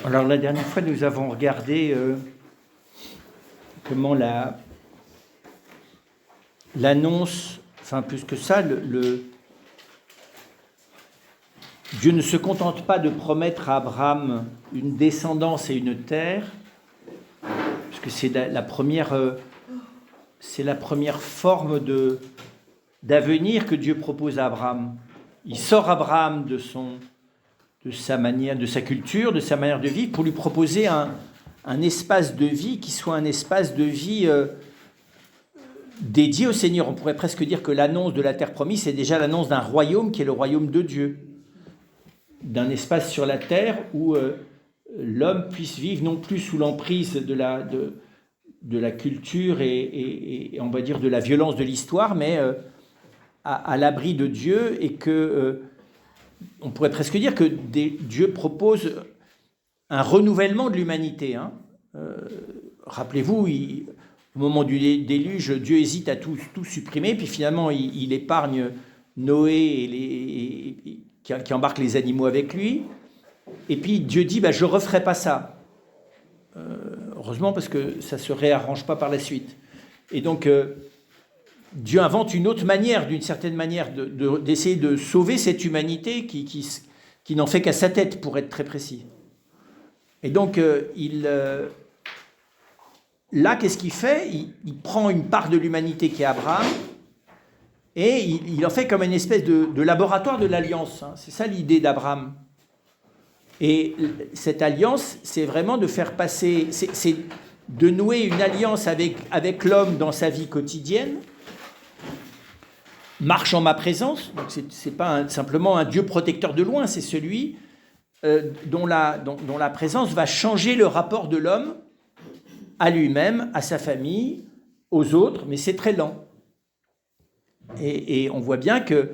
Alors la dernière fois, nous avons regardé comment l'annonce, enfin plus que ça, Dieu ne se contente pas de promettre à Abraham une descendance et une terre, puisque c'est la première forme d'avenir que Dieu propose à Abraham. Il sort Abraham de sa manière, de sa culture, de sa manière de vivre, pour lui proposer un espace de vie qui soit un espace de vie dédié au Seigneur. On pourrait presque dire que l'annonce de la terre promise, c'est déjà l'annonce d'un royaume qui est le royaume de Dieu, d'un espace sur la terre où l'homme puisse vivre non plus sous l'emprise de la culture et on va dire de la violence de l'histoire, mais à l'abri de Dieu, et que on pourrait presque dire que Dieu propose un renouvellement de l'humanité. Rappelez-vous, au moment du déluge, Dieu hésite à tout supprimer, puis finalement il épargne Noé qui embarque les animaux avec lui. Et puis Dieu dit, je ne referai pas ça. Heureusement, parce que ça ne se réarrange pas par la suite. Et donc Dieu invente une autre manière, d'une certaine manière, d'essayer de sauver cette humanité qui n'en fait qu'à sa tête, pour être très précis. Et donc, là, qu'est-ce qu'il fait ? Il prend une part de l'humanité qui est Abraham, et il en fait comme une espèce de laboratoire de l'alliance. C'est ça l'idée d'Abraham. Et cette alliance, c'est vraiment de faire passer, c'est de nouer une alliance avec l'homme dans sa vie quotidienne, marche en ma présence. Donc c'est pas simplement un Dieu protecteur de loin, c'est celui dont la présence va changer le rapport de l'homme à lui-même, à sa famille, aux autres, mais c'est très lent. Et on voit bien que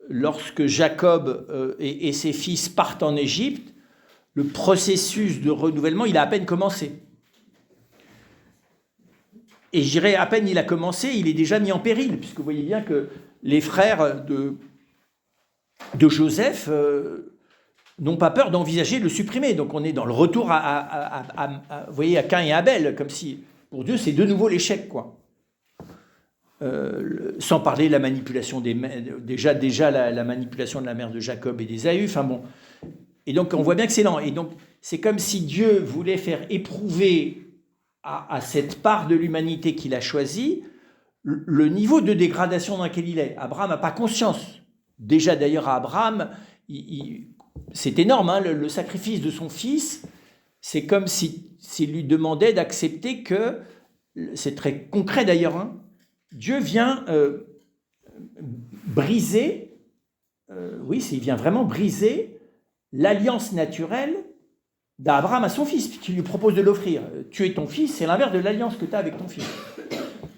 lorsque Jacob et ses fils partent en Égypte, le processus de renouvellement, il a à peine commencé. Et je dirais, à peine il a commencé, il est déjà mis en péril, puisque vous voyez bien que les frères de Joseph n'ont pas peur d'envisager de le supprimer. Donc on est dans le retour vous voyez, à Caïn et Abel, comme si, pour Dieu, c'est de nouveau l'échec, quoi. Sans parler de la manipulation déjà la manipulation de la mère de Jacob et d'Ésaü. Enfin bon. Et donc on voit bien que c'est lent. Et donc c'est comme si Dieu voulait faire éprouver à cette part de l'humanité qu'il a choisie le niveau de dégradation dans lequel il est. Abraham n'a pas conscience. Déjà d'ailleurs à Abraham, c'est énorme, le sacrifice de son fils, c'est comme s'il lui demandait d'accepter que, c'est très concret d'ailleurs, Dieu vient briser, il vient vraiment briser l'alliance naturelle d'Abraham à son fils, qui lui propose de l'offrir. Tuer ton fils, c'est l'inverse de l'alliance que tu as avec ton fils.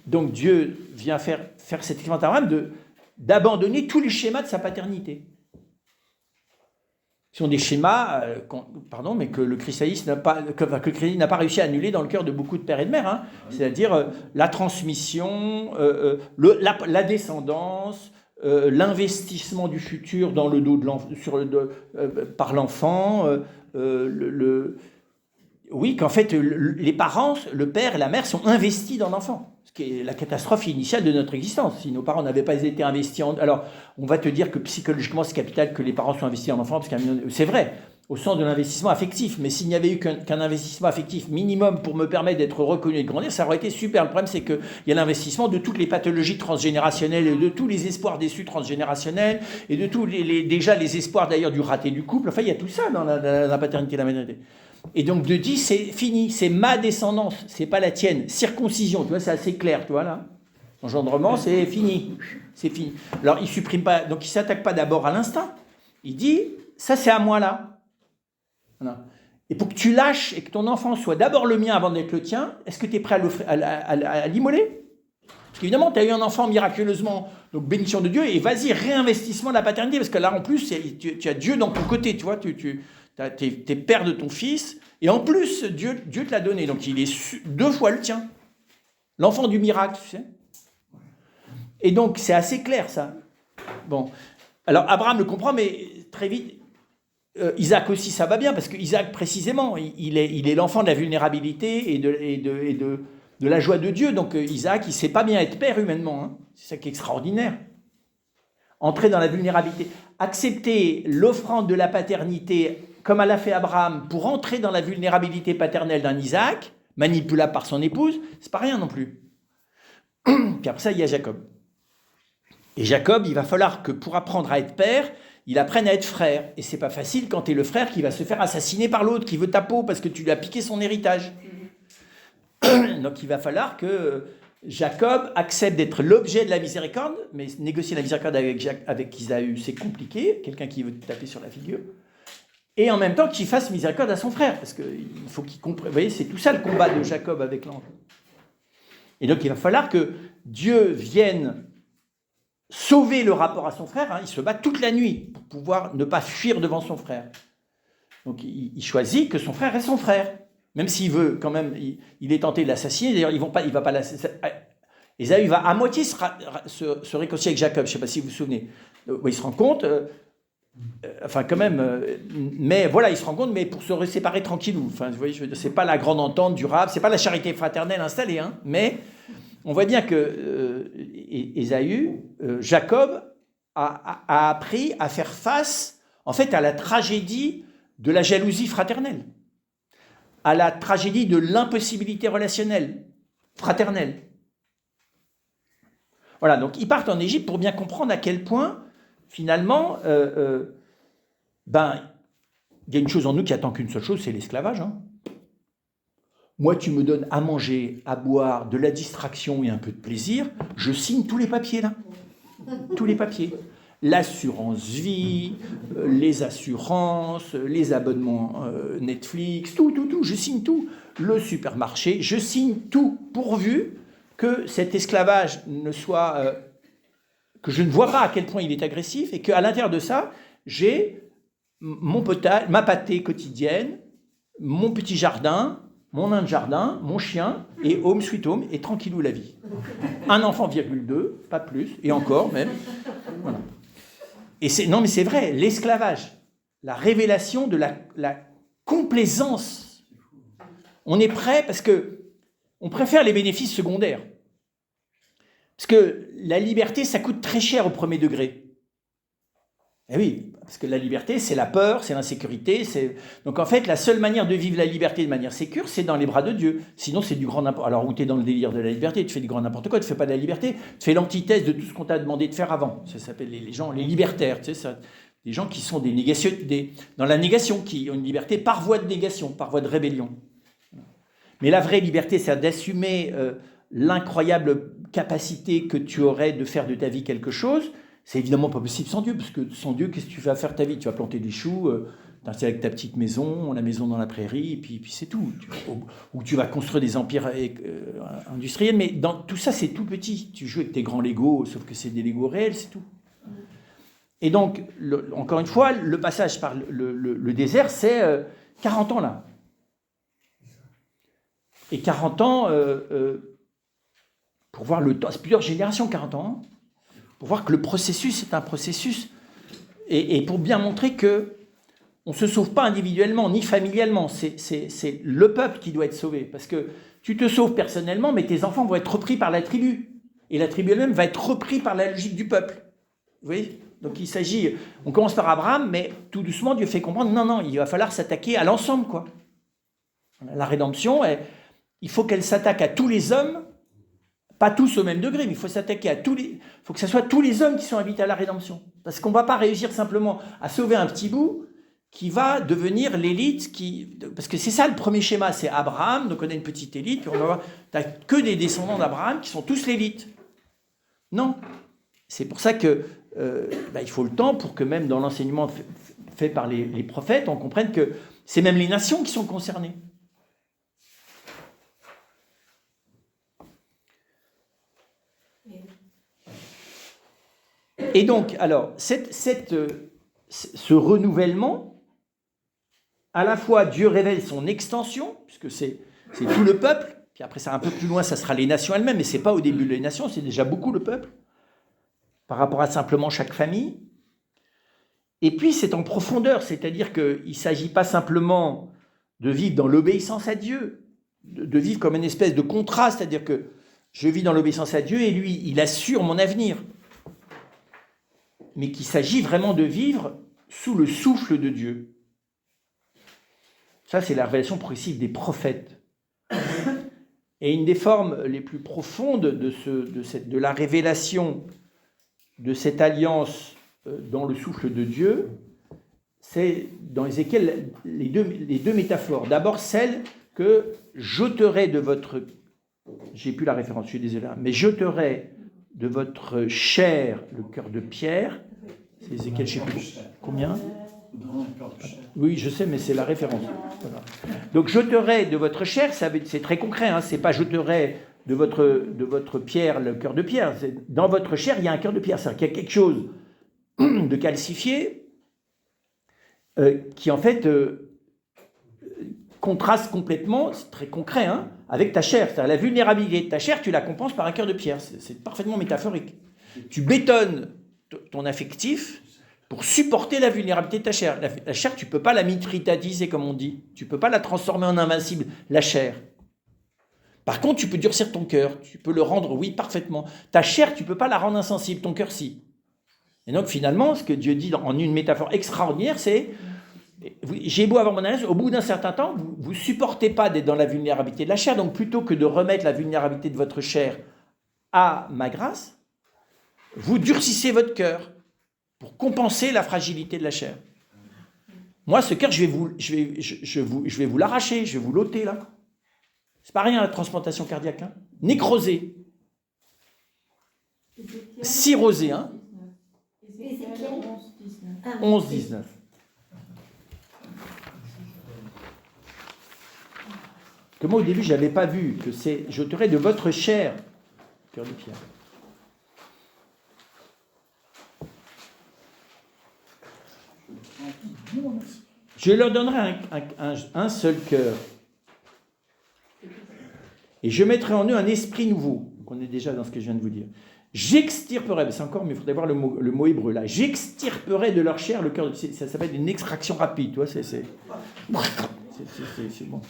Donc Dieu vient faire cette expérience à Abraham d'abandonner tous les schémas de sa paternité. Ce sont des schémas, mais que le christianisme n'a pas réussi à annuler dans le cœur de beaucoup de pères et de mères. C'est-à-dire la transmission, la descendance, l'investissement du futur dans le dos par l'enfant. Oui, qu'en fait, les parents, le père et la mère sont investis dans l'enfant. Ce qui est la catastrophe initiale de notre existence. Si nos parents n'avaient pas été investis Alors, on va te dire que psychologiquement, c'est capital que les parents soient investis en enfant, parce que c'est vrai, au sens de l'investissement affectif. Mais s'il n'y avait eu qu'un investissement affectif minimum pour me permettre d'être reconnu et de grandir, ça aurait été super. Le problème, c'est qu'il y a l'investissement de toutes les pathologies transgénérationnelles et de tous les espoirs déçus transgénérationnels et de tous déjà les espoirs d'ailleurs du raté du couple. Enfin, il y a tout ça dans la paternité et la maternité. Et donc Dieu dit, c'est fini, c'est ma descendance, c'est pas la tienne. Circoncision, tu vois, c'est assez clair, tu vois là. Engendrement, c'est fini, c'est fini. Alors il supprime pas, donc il s'attaque pas d'abord à l'instinct. Il dit, ça c'est à moi là. Voilà. Et pour que tu lâches et que ton enfant soit d'abord le mien avant d'être le tien, est-ce que tu es prêt à l'immoler ? Parce qu'évidemment, tu as eu un enfant miraculeusement, donc bénédiction de Dieu, et vas-y, réinvestissement de la paternité, parce que là en plus, tu as Dieu dans ton côté, tu vois, t'es père de ton fils, et en plus, Dieu te l'a donné. Donc, il est 2 fois le tien. L'enfant du miracle, tu sais. Et donc, c'est assez clair, ça. Bon. Alors, Abraham le comprend, mais très vite, Isaac aussi, ça va bien, parce que Isaac, précisément, il est l'enfant de la vulnérabilité et de la joie de Dieu. Donc Isaac, il ne sait pas bien être père humainement. Hein. C'est ça qui est extraordinaire. Entrer dans la vulnérabilité. Accepter l'offrande de la paternité, comme l'a fait Abraham, pour entrer dans la vulnérabilité paternelle d'un Isaac, manipulable par son épouse, c'est pas rien non plus. Puis après ça, il y a Jacob. Et Jacob, il va falloir que pour apprendre à être père, il apprenne à être frère. Et c'est pas facile quand tu es le frère qui va se faire assassiner par l'autre, qui veut ta peau parce que tu lui as piqué son héritage. Donc il va falloir que Jacob accepte d'être l'objet de la miséricorde, mais négocier la miséricorde avec Isaü, c'est compliqué, quelqu'un qui veut te taper sur la figure. Et en même temps qu'il fasse miséricorde à son frère, parce qu'il faut qu'il comprenne. Vous voyez, c'est tout ça le combat de Jacob avec l'ange. Et donc il va falloir que Dieu vienne sauver le rapport à son frère. Hein. Il se bat toute la nuit pour pouvoir ne pas fuir devant son frère. Donc il choisit que son frère est son frère. Même s'il veut quand même, il est tenté de l'assassiner. D'ailleurs, il va pas l'assassiner. Ésaü va à moitié se réconcilier avec Jacob. Je ne sais pas si vous vous souvenez. Il se rend compte, enfin quand même, mais voilà, il se rend compte, mais pour se séparer tranquillou. Enfin, vous voyez, c'est pas la grande entente durable, c'est pas la charité fraternelle installée, hein, mais on voit bien que Ésaü, Jacob a appris à faire face, en fait, à la tragédie de la jalousie fraternelle, à la tragédie de l'impossibilité relationnelle, fraternelle. Voilà, donc ils partent en Égypte pour bien comprendre à quel point, finalement, il y a une chose en nous qui attend qu'une seule chose, c'est l'esclavage. Hein. Moi, tu me donnes à manger, à boire, de la distraction et un peu de plaisir, je signe tous les papiers, là. Tous les papiers. L'assurance vie, les assurances, les abonnements Netflix, tout, je signe tout. Le supermarché, je signe tout, pourvu que cet esclavage ne soit... que je ne vois pas à quel point il est agressif, et qu'à l'intérieur de ça, j'ai ma pâtée quotidienne, mon petit jardin, mon nain de jardin, mon chien, et home sweet home, et tranquillou la vie. Un enfant, 2, pas plus, et encore même. Voilà. Non mais c'est vrai, l'esclavage, la révélation de la complaisance. On est prêt parce que on préfère les bénéfices secondaires. Parce que la liberté, ça coûte très cher au premier degré. Eh oui, parce que la liberté, c'est la peur, c'est l'insécurité. Donc en fait, la seule manière de vivre la liberté de manière sécure, c'est dans les bras de Dieu. Sinon, c'est du grand n'importe quoi. Alors où tu es dans le délire de la liberté, tu fais du grand n'importe quoi, tu ne fais pas de la liberté, tu fais l'antithèse de tout ce qu'on t'a demandé de faire avant. Ça s'appelle les gens, les libertaires. Tu sais, ça, des gens qui sont dans la négation, qui ont une liberté par voie de négation, par voie de rébellion. Mais la vraie liberté, c'est d'assumer l'incroyable capacité que tu aurais de faire de ta vie quelque chose. C'est évidemment pas possible sans Dieu, parce que sans Dieu, qu'est-ce que tu vas faire ta vie? Tu vas planter des choux, t'installes avec ta petite maison, la maison dans la prairie, et puis c'est tout. Ou tu vas construire des empires industriels, mais dans tout ça, c'est tout petit. Tu joues avec tes grands Legos, sauf que c'est des Legos réels, c'est tout. Et donc, encore une fois, le passage par le désert, c'est 40 ans là. Et 40 ans, pour voir le temps, c'est plusieurs générations, 40 ans, pour voir que le processus est un processus, et pour bien montrer que on ne se sauve pas individuellement, ni familialement, c'est le peuple qui doit être sauvé, parce que tu te sauves personnellement, mais tes enfants vont être repris par la tribu, et la tribu elle-même va être reprise par la logique du peuple. Vous voyez ? Donc il s'agit, on commence par Abraham, mais tout doucement Dieu fait comprendre, non, il va falloir s'attaquer à l'ensemble, quoi. La rédemption, il faut qu'elle s'attaque à tous les hommes, pas tous au même degré, mais il faut s'attaquer à il faut que ce soit tous les hommes qui sont invités à la rédemption. Parce qu'on ne va pas réussir simplement à sauver un petit bout qui va devenir l'élite parce que c'est ça le premier schéma, c'est Abraham, donc on a une petite élite, puis on va voir, t'as que des descendants d'Abraham qui sont tous l'élite. Non. C'est pour ça que il faut le temps pour que même dans l'enseignement fait par les prophètes, on comprenne que c'est même les nations qui sont concernées. Et donc, alors, ce renouvellement, à la fois Dieu révèle son extension, puisque c'est tout le peuple, puis après ça un peu plus loin, ça sera les nations elles-mêmes, mais ce n'est pas au début les nations, c'est déjà beaucoup le peuple, par rapport à simplement chaque famille. Et puis c'est en profondeur, c'est-à-dire qu'il ne s'agit pas simplement de vivre dans l'obéissance à Dieu, de vivre comme une espèce de contraste, c'est-à-dire que je vis dans l'obéissance à Dieu et lui, il assure mon avenir. Mais qu'il s'agit vraiment de vivre sous le souffle de Dieu. Ça, c'est la révélation progressive des prophètes. Et une des formes les plus profondes de la révélation de cette alliance dans le souffle de Dieu, c'est dans Ézéchiel les deux métaphores. D'abord, celle que j'ôterai de votre... J'ai plus la référence, je suis désolé, mais j'ôterai de votre chair le cœur de pierre. C'est Ézéchiel, je ne sais plus combien. Oui, je sais, mais c'est la référence. Voilà. Donc, j'ôterai de votre chair, c'est très concret, hein, c'est pas j'ôterai de votre pierre le cœur de pierre. Dans votre chair, il y a un cœur de pierre. C'est-à-dire qu'il y a quelque chose de calcifié qui, en fait, contraste complètement, c'est très concret, hein, avec ta chair. C'est-à-dire la vulnérabilité de ta chair, tu la compenses par un cœur de pierre. C'est parfaitement métaphorique. Tu bétonnes ton affectif pour supporter la vulnérabilité de ta chair. La chair, tu ne peux pas la mitritatiser, comme on dit. Tu ne peux pas la transformer en invincible, la chair. Par contre, tu peux durcir ton cœur. Tu peux le rendre, oui, parfaitement. Ta chair, tu ne peux pas la rendre insensible, ton cœur, si. Et donc, finalement, ce que Dieu dit en une métaphore extraordinaire, c'est j'ai beau avoir mon analyse, au bout d'un certain temps, vous ne supportez pas d'être dans la vulnérabilité de la chair, donc plutôt que de remettre la vulnérabilité de votre chair à ma grâce, vous durcissez votre cœur pour compenser la fragilité de la chair. Moi, ce cœur, je vais vous l'arracher, je vais vous l'ôter là. C'est pas rien la transplantation cardiaque, hein. Nécrosé, cirrhosé, hein. 11-19. Que moi, au début, je n'avais pas vu que c'est « j'ôterai de votre chair » cœur de pierre. Je leur donnerai un seul cœur. Et je mettrai en eux un esprit nouveau. Donc on est déjà dans ce que je viens de vous dire. J'extirperai, c'est encore, mais il faudrait voir le mot hébreu là. J'extirperai de leur chair le cœur. Ça s'appelle une extraction rapide, tu vois, c'est bon.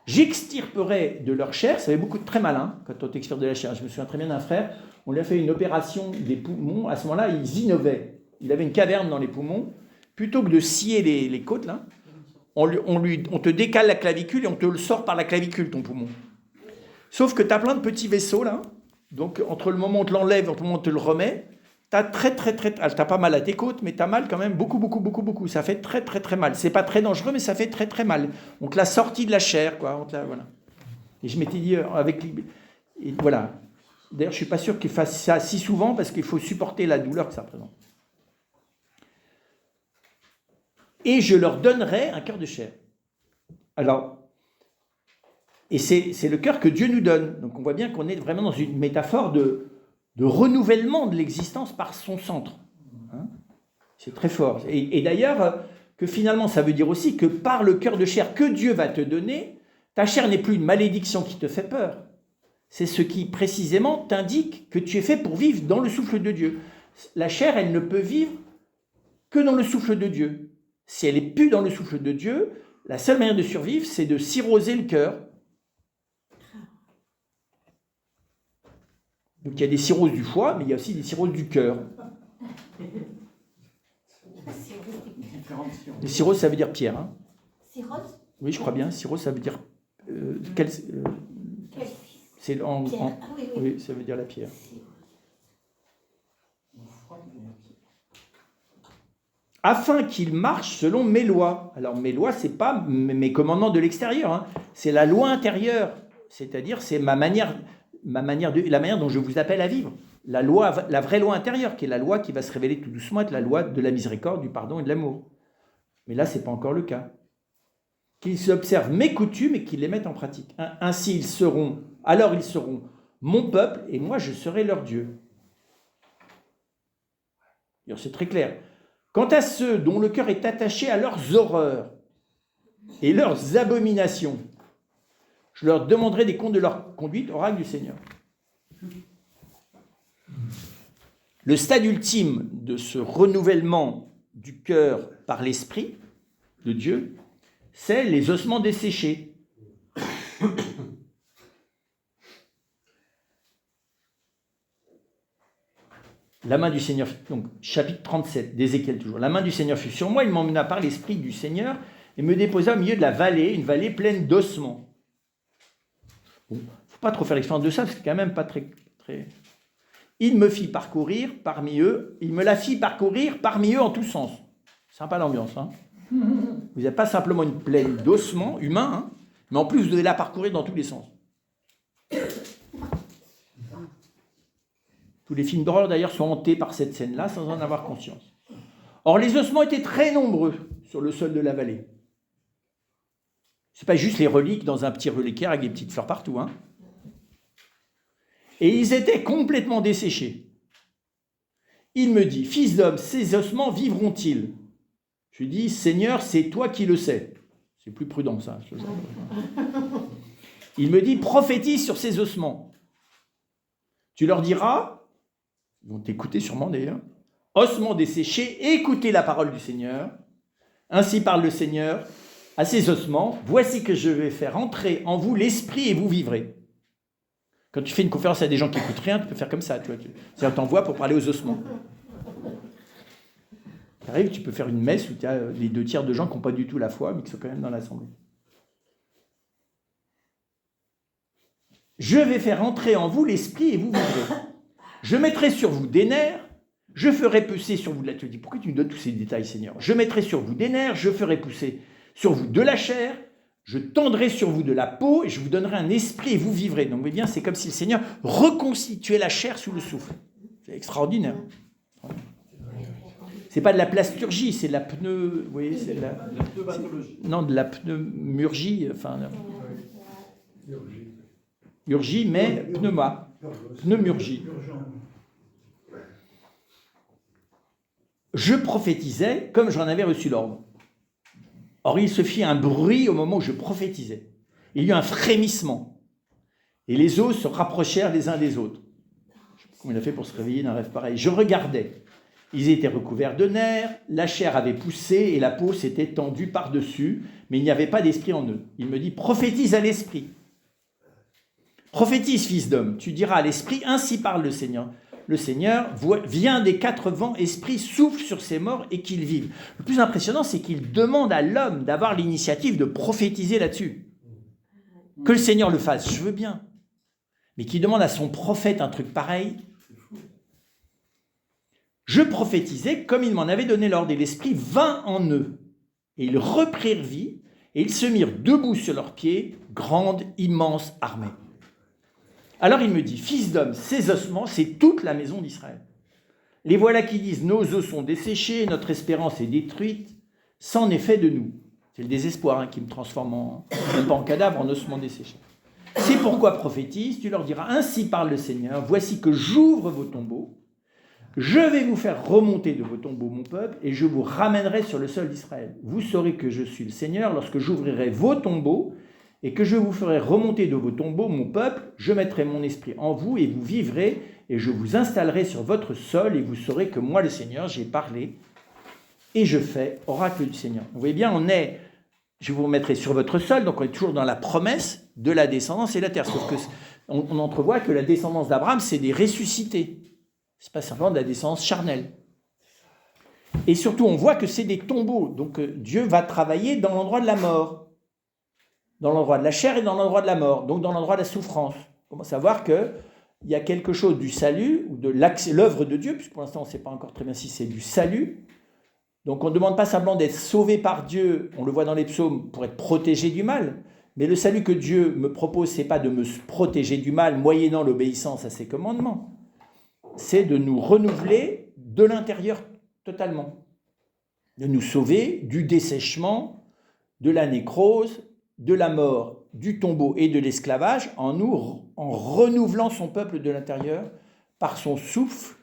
J'extirperai de leur chair, ça fait beaucoup de très malin quand on t'extirpe de la chair. Je me souviens très bien d'un frère, on lui a fait une opération des poumons. À ce moment-là, ils innovaient. Il avait une caverne dans les poumons. Plutôt que de scier les côtes, là, on te décale la clavicule et on te le sort par la clavicule, ton poumon. Sauf que tu as plein de petits vaisseaux, là. Donc, entre le moment où on te l'enlève et entre le moment où on te le remet, tu as t'as pas mal à tes côtes, mais tu as mal quand même beaucoup. Ça fait très mal. C'est pas très dangereux, mais ça fait très mal. On te l'a sorti de la chair, quoi. Voilà. Et je m'étais dit, et voilà. D'ailleurs, je suis pas sûr qu'il fasse ça si souvent parce qu'il faut supporter la douleur que ça représente. Et je leur donnerai un cœur de chair. Alors, et c'est le cœur que Dieu nous donne. Donc on voit bien qu'on est vraiment dans une métaphore de renouvellement de l'existence par son centre. Hein, c'est très fort. Et d'ailleurs, que finalement, ça veut dire aussi que par le cœur de chair que Dieu va te donner, ta chair n'est plus une malédiction qui te fait peur. C'est ce qui, précisément, t'indique que tu es fait pour vivre dans le souffle de Dieu. La chair, elle ne peut vivre que dans le souffle de Dieu. Si elle n'est plus dans le souffle de Dieu, la seule manière de survivre, c'est de cirrhoser le cœur. Donc il y a des cirrhoses du foie, mais il y a aussi des cirrhoses du cœur. Les cirrhoses, ça veut dire pierre. Hein. Cirrhose ? Oui, je crois bien. Cirrhose, ça veut dire... c'est oui, ça veut dire la pierre. Afin qu'il marche selon mes lois. Alors mes lois, c'est pas mes commandements de l'extérieur, hein. C'est la loi intérieure, c'est-à-dire c'est la manière dont je vous appelle à vivre. La vraie loi intérieure, qui est la loi qui va se révéler tout doucement, être la loi de la miséricorde, du pardon et de l'amour. Mais là, c'est pas encore le cas. Qu'ils observent mes coutumes et qu'ils les mettent en pratique. Ainsi ils seront mon peuple et moi je serai leur Dieu. Alors, c'est très clair. Quant à ceux dont le cœur est attaché à leurs horreurs et leurs abominations, je leur demanderai des comptes de leur conduite, oracle du Seigneur. Le stade ultime de ce renouvellement du cœur par l'Esprit de Dieu, c'est les ossements desséchés. La main du Seigneur, donc chapitre 37 d'Ézéchiel toujours. La main du Seigneur fut sur moi, il m'emmena par l'Esprit du Seigneur et me déposa au milieu de la vallée, une vallée pleine d'ossements. Bon, faut pas trop faire l'expérience de ça, parce que c'est quand même pas très... Il me fit parcourir parmi eux, il me la fit parcourir parmi eux en tous sens. Sympa l'ambiance, hein. Vous n'avez pas simplement une plaine d'ossements humains, hein, mais en plus vous devez la parcourir dans tous les sens. Tous les films d'horreur d'ailleurs sont hantés par cette scène-là sans en avoir conscience. Or les ossements étaient très nombreux sur le sol de la vallée. Ce n'est pas juste les reliques dans un petit reliquaire avec des petites fleurs partout, hein. Et ils étaient complètement desséchés. Il me dit, fils d'homme, ces ossements vivront-ils? Je lui dis, Seigneur, c'est toi qui le sais. C'est plus prudent ça. Il me dit, prophétise sur ces ossements. Tu leur diras, ils vont t'écouter sûrement d'ailleurs, ossements desséchés, écoutez la parole du Seigneur. Ainsi parle le Seigneur à ces ossements, voici que je vais faire entrer en vous l'esprit et vous vivrez. Quand tu fais une conférence à des gens qui n'écoutent rien, tu peux faire comme ça. C'est-à-dire que tu envoies pour parler aux ossements. Tu arrives, tu peux faire une messe où tu as les 2/3 de gens qui n'ont pas du tout la foi, mais qui sont quand même dans l'assemblée. Je vais faire entrer en vous l'esprit et vous vivrez. Je mettrai sur vous des nerfs, je ferai pousser sur vous de la... Tu dis, pourquoi tu me donnes tous ces détails, Seigneur? Je mettrai sur vous des nerfs, je ferai pousser sur vous de la chair, je tendrai sur vous de la peau et je vous donnerai un esprit et vous vivrez. Donc, bien, c'est comme si le Seigneur reconstituait la chair sous le souffle. C'est extraordinaire. C'est pas de la plasturgie, c'est de la pneu... Vous voyez, c'est de la... pneumatologie. Non, de la pneumurgie, enfin... Urgie, mais pneuma. Pneumurgie. Je prophétisais comme j'en avais reçu l'ordre. Or, il se fit un bruit au moment où je prophétisais. Il y eut un frémissement. Et les os se rapprochèrent les uns des autres. Je ne sais pas comment il a fait pour se réveiller d'un rêve pareil. Je regardais. Ils étaient recouverts de nerfs, la chair avait poussé et la peau s'était tendue par-dessus, mais il n'y avait pas d'esprit en eux. Il me dit, prophétise à l'esprit. Prophétise, fils d'homme, tu diras à l'esprit, ainsi parle le Seigneur. Le Seigneur vient des 4 vents, esprit souffle sur ces morts et qu'ils vivent. Le plus impressionnant, c'est qu'il demande à l'homme d'avoir l'initiative de prophétiser là-dessus. Que le Seigneur le fasse, je veux bien. Mais qu'il demande à son prophète un truc pareil. Je prophétisais comme il m'en avait donné l'ordre, et l'esprit vint en eux. Et ils reprirent vie, et ils se mirent debout sur leurs pieds, grande, immense armée. Alors il me dit, fils d'homme, ces ossements, c'est toute la maison d'Israël. Les voilà qui disent, nos os sont desséchés, notre espérance est détruite, c'en est fait de nous. C'est le désespoir qui me transforme même pas en cadavre, en ossements desséchés. C'est pourquoi prophétise, tu leur diras, ainsi parle le Seigneur, voici que j'ouvre vos tombeaux, je vais vous faire remonter de vos tombeaux mon peuple, et je vous ramènerai sur le sol d'Israël. Vous saurez que je suis le Seigneur lorsque j'ouvrirai vos tombeaux, et que je vous ferai remonter de vos tombeaux mon peuple, je mettrai mon esprit en vous et vous vivrez, et je vous installerai sur votre sol, et vous saurez que moi, le Seigneur, j'ai parlé, et je fais oracle du Seigneur. Vous voyez bien, je vous remettrai sur votre sol, donc on est toujours dans la promesse de la descendance et la terre. Sauf qu'on entrevoit que la descendance d'Abraham, c'est des ressuscités. Ce n'est pas simplement de la descendance charnelle. Et surtout, on voit que c'est des tombeaux. Donc Dieu va travailler dans l'endroit de la mort, dans l'endroit de la chair et dans l'endroit de la mort, donc dans l'endroit de la souffrance. On commence à voir qu'il y a quelque chose du salut, ou de l'œuvre de Dieu, puisque pour l'instant on ne sait pas encore très bien si c'est du salut. Donc on ne demande pas simplement d'être sauvé par Dieu, on le voit dans les psaumes, pour être protégé du mal, mais le salut que Dieu me propose, ce n'est pas de me protéger du mal, moyennant l'obéissance à ses commandements, c'est de nous renouveler de l'intérieur totalement, de nous sauver du dessèchement, de la nécrose, de la mort, du tombeau et de l'esclavage, en renouvelant son peuple de l'intérieur par son souffle,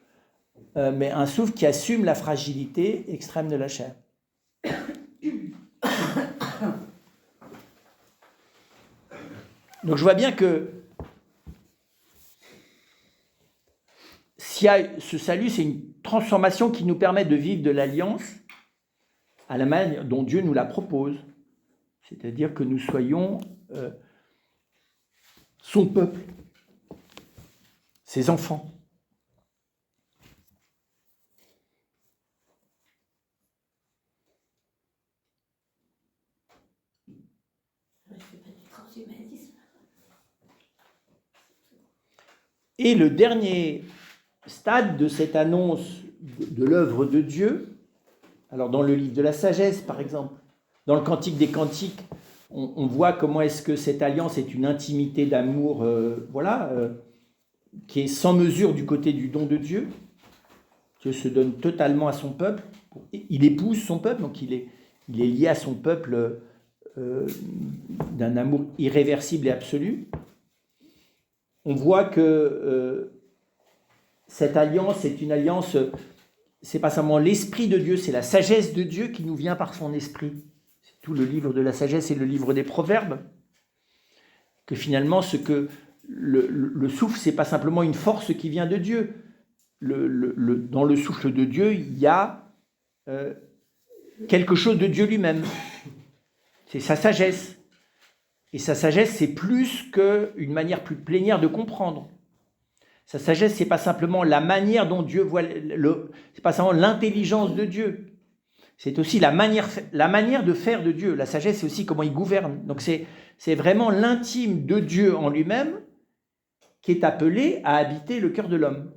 mais un souffle qui assume la fragilité extrême de la chair. Donc je vois bien que s'il y a ce salut, c'est une transformation qui nous permet de vivre de l'alliance à la manière dont Dieu nous la propose. C'est-à-dire que nous soyons son peuple, ses enfants. Et le dernier stade de cette annonce de l'œuvre de Dieu, alors dans le livre de la sagesse par exemple, dans le Cantique des Cantiques, on voit comment est-ce que cette alliance est une intimité d'amour, qui est sans mesure du côté du don de Dieu. Dieu se donne totalement à son peuple, il épouse son peuple, donc il est lié à son peuple d'un amour irréversible et absolu. On voit que cette alliance est une alliance, c'est pas seulement l'esprit de Dieu, c'est la sagesse de Dieu qui nous vient par son esprit. C'est tout le livre de la sagesse et le livre des Proverbes. Que finalement, ce que le souffle, c'est pas simplement une force qui vient de Dieu. Dans le souffle de Dieu, il y a quelque chose de Dieu lui-même. C'est sa sagesse. Et sa sagesse, c'est plus qu'une manière plus plénière de comprendre. Sa sagesse, c'est pas simplement la manière dont Dieu voit c'est pas simplement l'intelligence de Dieu. C'est aussi la manière de faire de Dieu. La sagesse, c'est aussi comment il gouverne. Donc c'est vraiment l'intime de Dieu en lui-même qui est appelé à habiter le cœur de l'homme.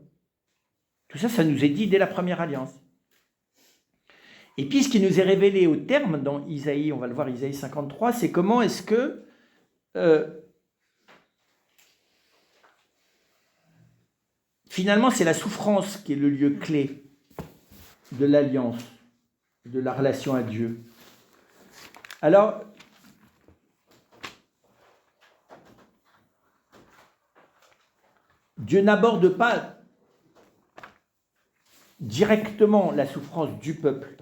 Tout ça, ça nous est dit dès la première alliance. Et puis, ce qui nous est révélé au terme dans Isaïe, on va le voir, Isaïe 53, c'est comment est-ce que finalement, c'est la souffrance qui est le lieu clé de l'alliance, de la relation à Dieu. Alors, Dieu n'aborde pas directement la souffrance du peuple.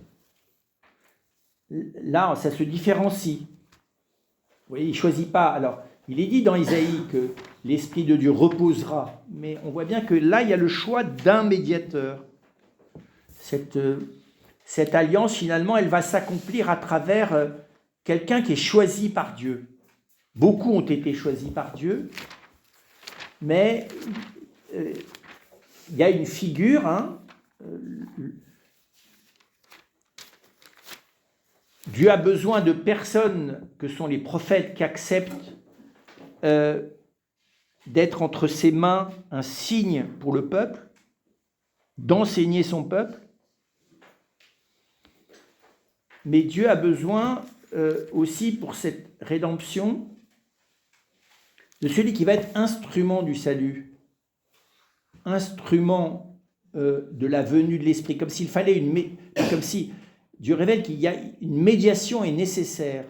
Là, ça se différencie. Vous voyez, il ne choisit pas. Alors, il est dit dans Isaïe que l'Esprit de Dieu reposera, mais on voit bien que là, il y a le choix d'un médiateur. Cette alliance, finalement, elle va s'accomplir à travers quelqu'un qui est choisi par Dieu. Beaucoup ont été choisis par Dieu, mais il y a une figure, Dieu a besoin de personnes que sont les prophètes qui acceptent d'être entre ses mains un signe pour le peuple, d'enseigner son peuple. Mais Dieu a besoin aussi pour cette rédemption de celui qui va être instrument du salut, instrument de la venue de l'Esprit, comme s'il fallait comme si Dieu révèle qu'il y a une médiation est nécessaire.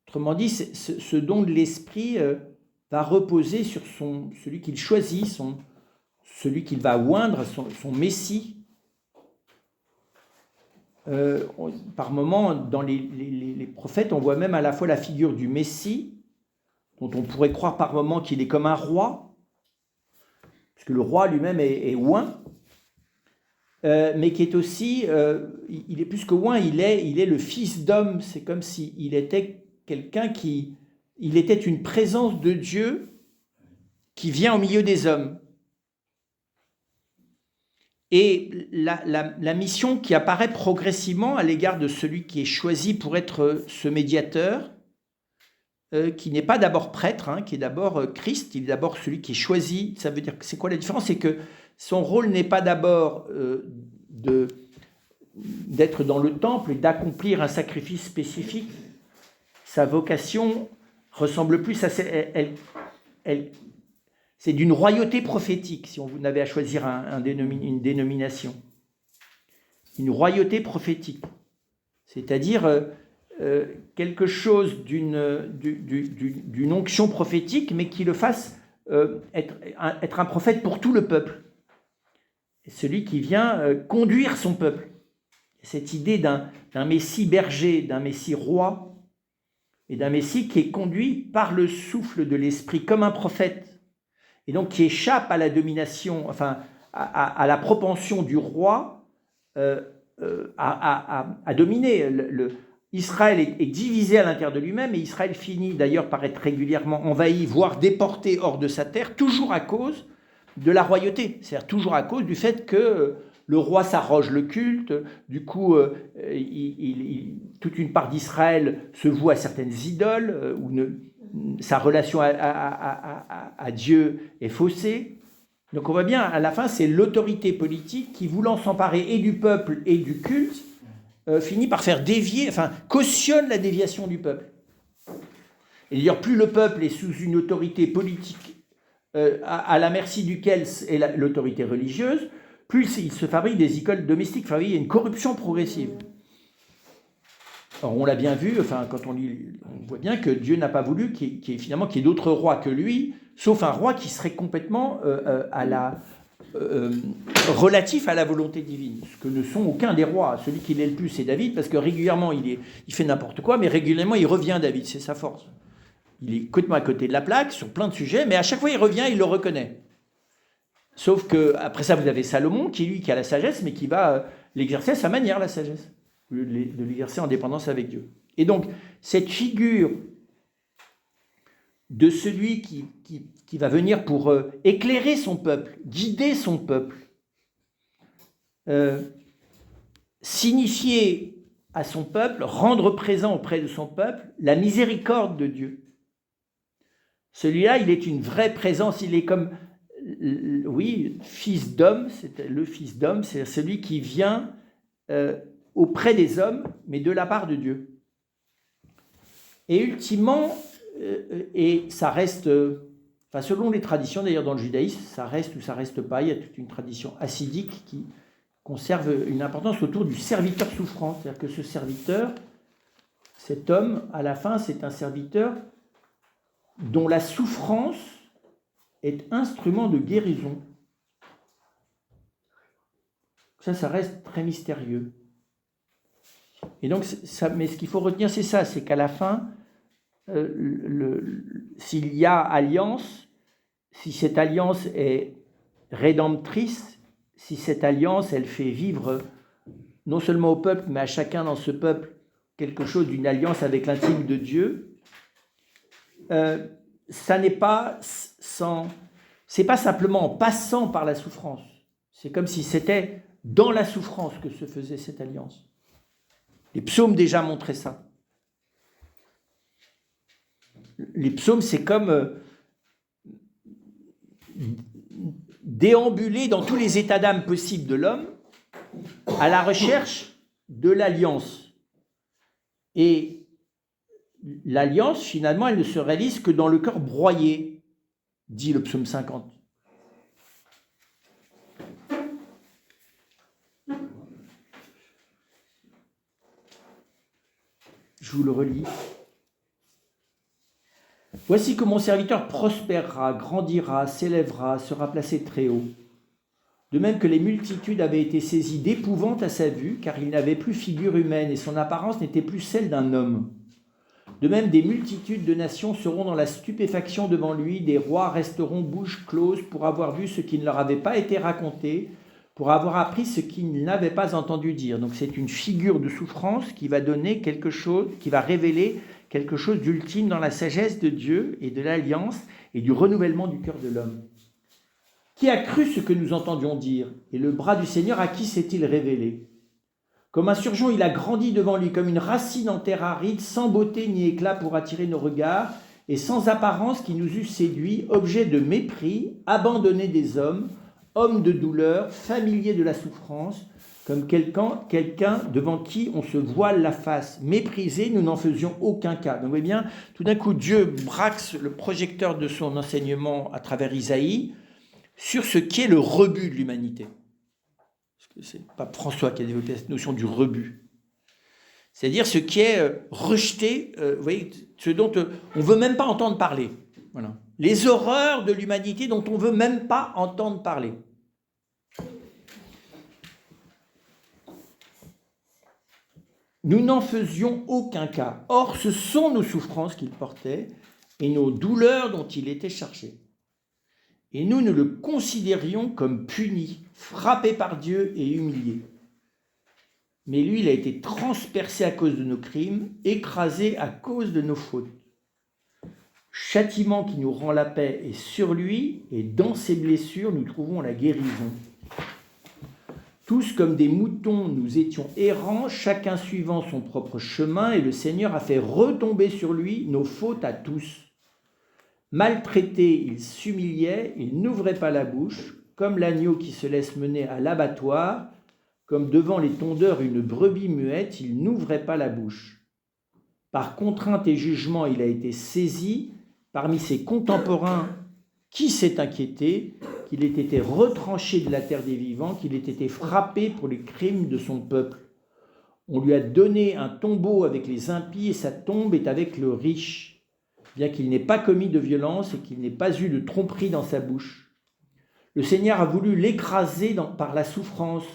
Autrement dit, ce don de l'Esprit va reposer sur celui qu'il choisit, celui qu'il va oindre, son Messie. Par moments, dans les prophètes, on voit même à la fois la figure du Messie, dont on pourrait croire par moments qu'il est comme un roi, puisque le roi lui-même est oint, mais qui est aussi, il est plus que oint, il est le fils d'homme. C'est comme s'il était quelqu'un il était une présence de Dieu qui vient au milieu des hommes. Et la mission qui apparaît progressivement à l'égard de celui qui est choisi pour être ce médiateur, qui n'est pas d'abord prêtre, qui est d'abord Christ, il est d'abord celui qui est choisi. Ça veut dire que c'est quoi la différence? C'est que son rôle n'est pas d'abord d'être dans le temple et d'accomplir un sacrifice spécifique. Sa vocation ressemble plus à c'est d'une royauté prophétique, si on avait à choisir une dénomination. Une royauté prophétique. C'est-à-dire quelque chose d'une onction prophétique, mais qui le fasse être un prophète pour tout le peuple. Celui qui vient conduire son peuple. Cette idée d'un Messie berger, d'un Messie roi, et d'un Messie qui est conduit par le souffle de l'Esprit, comme un prophète, et donc qui échappe à la domination, enfin à la propension du roi à dominer. Israël est divisé à l'intérieur de lui-même, et Israël finit d'ailleurs par être régulièrement envahi, voire déporté hors de sa terre, toujours à cause de la royauté, c'est-à-dire toujours à cause du fait que le roi s'arroge le culte, du coup toute une part d'Israël se voue à certaines idoles, sa relation à Dieu est faussée. Donc on voit bien, à la fin, c'est l'autorité politique qui, voulant s'emparer et du peuple et du culte, finit par faire dévier, cautionne la déviation du peuple. Et d'ailleurs, plus le peuple est sous une autorité politique à la merci duquel est l'autorité religieuse, plus il se fabrique des écoles domestiques. Il y a une corruption progressive. Alors, on l'a bien vu, quand on lit, on voit bien que Dieu n'a pas voulu qu'il y ait d'autres rois que lui, sauf un roi qui serait complètement relatif à la volonté divine, ce que ne sont aucun des rois. Celui qui l'est le plus, c'est David, parce que régulièrement, il fait n'importe quoi, mais régulièrement, il revient, David, c'est sa force. Il est complètement à côté de la plaque, sur plein de sujets, mais à chaque fois, il revient, il le reconnaît. Sauf que après ça, vous avez Salomon, qui a la sagesse, mais qui va l'exercer à sa manière, la sagesse, de l'exercer en dépendance avec Dieu. Et donc, cette figure de celui qui va venir pour éclairer son peuple, guider son peuple, signifier à son peuple, rendre présent auprès de son peuple la miséricorde de Dieu. Celui-là, il est une vraie présence, il est comme, fils d'homme, c'est le fils d'homme, c'est celui qui vient auprès des hommes, mais de la part de Dieu. Et ultimement, et ça reste, selon les traditions d'ailleurs dans le judaïsme, ça reste ou ça reste pas, il y a toute une tradition hassidique qui conserve une importance autour du serviteur souffrant. C'est-à-dire que ce serviteur, cet homme, à la fin, c'est un serviteur dont la souffrance est instrument de guérison. Ça reste très mystérieux. Et donc, mais ce qu'il faut retenir, c'est ça, c'est qu'à la fin, s'il y a alliance, si cette alliance est rédemptrice, si cette alliance, elle fait vivre non seulement au peuple, mais à chacun dans ce peuple quelque chose d'une alliance avec l'intime de Dieu, ça n'est pas c'est pas simplement en passant par la souffrance. C'est comme si c'était dans la souffrance que se faisait cette alliance. Les psaumes déjà montraient ça. Les psaumes, c'est comme déambuler dans tous les états d'âme possibles de l'homme à la recherche de l'alliance. Et l'alliance, finalement, elle ne se réalise que dans le cœur broyé, dit le psaume 50. Je vous le relis. Voici que mon serviteur prospérera, grandira, s'élèvera, sera placé très haut. De même que les multitudes avaient été saisies d'épouvante à sa vue, car il n'avait plus figure humaine et son apparence n'était plus celle d'un homme. De même, des multitudes de nations seront dans la stupéfaction devant lui, des rois resteront bouche close pour avoir vu ce qui ne leur avait pas été raconté, pour avoir appris ce qu'ils n'avaient pas entendu dire. Donc c'est une figure de souffrance qui va donner quelque chose, qui va révéler quelque chose d'ultime dans la sagesse de Dieu et de l'alliance et du renouvellement du cœur de l'homme. Qui a cru ce que nous entendions dire? Et le bras du Seigneur, à qui s'est-il révélé? Comme un surgeon, il a grandi devant lui, comme une racine en terre aride, sans beauté ni éclat pour attirer nos regards, et sans apparence qui nous eût séduits, objet de mépris, abandonné des hommes, homme de douleur, familier de la souffrance, comme quelqu'un devant qui on se voile la face. Méprisé, nous n'en faisions aucun cas. Donc vous voyez bien, tout d'un coup, Dieu braque le projecteur de son enseignement à travers Isaïe sur ce qui est le rebut de l'humanité. C'est pas François qui a développé cette notion du rebut. C'est-à-dire ce qui est rejeté, vous voyez, ce dont on ne veut même pas entendre parler. Voilà. Les horreurs de l'humanité dont on ne veut même pas entendre parler. Nous n'en faisions aucun cas. Or, ce sont nos souffrances qu'il portait et nos douleurs dont il était chargé. et nous le considérions comme puni, frappé par Dieu et humilié. Mais lui, il a été transpercé à cause de nos crimes, écrasé à cause de nos fautes. Châtiment qui nous rend la paix est sur lui, et dans ses blessures, nous trouvons la guérison. Tous comme des moutons, nous étions errants, chacun suivant son propre chemin, et le Seigneur a fait retomber sur lui nos fautes à tous. Maltraité, il s'humiliait, il n'ouvrait pas la bouche, comme l'agneau qui se laisse mener à l'abattoir, comme devant les tondeurs une brebis muette, il n'ouvrait pas la bouche. Par contrainte et jugement, il a été saisi. Parmi ses contemporains, qui s'est inquiété qu'il ait été retranché de la terre des vivants, qu'il ait été frappé pour les crimes de son peuple. On lui a donné un tombeau avec les impies et sa tombe est avec le riche, bien qu'il n'ait pas commis de violence et qu'il n'ait pas eu de tromperie dans sa bouche. Le Seigneur a voulu l'écraser par la souffrance.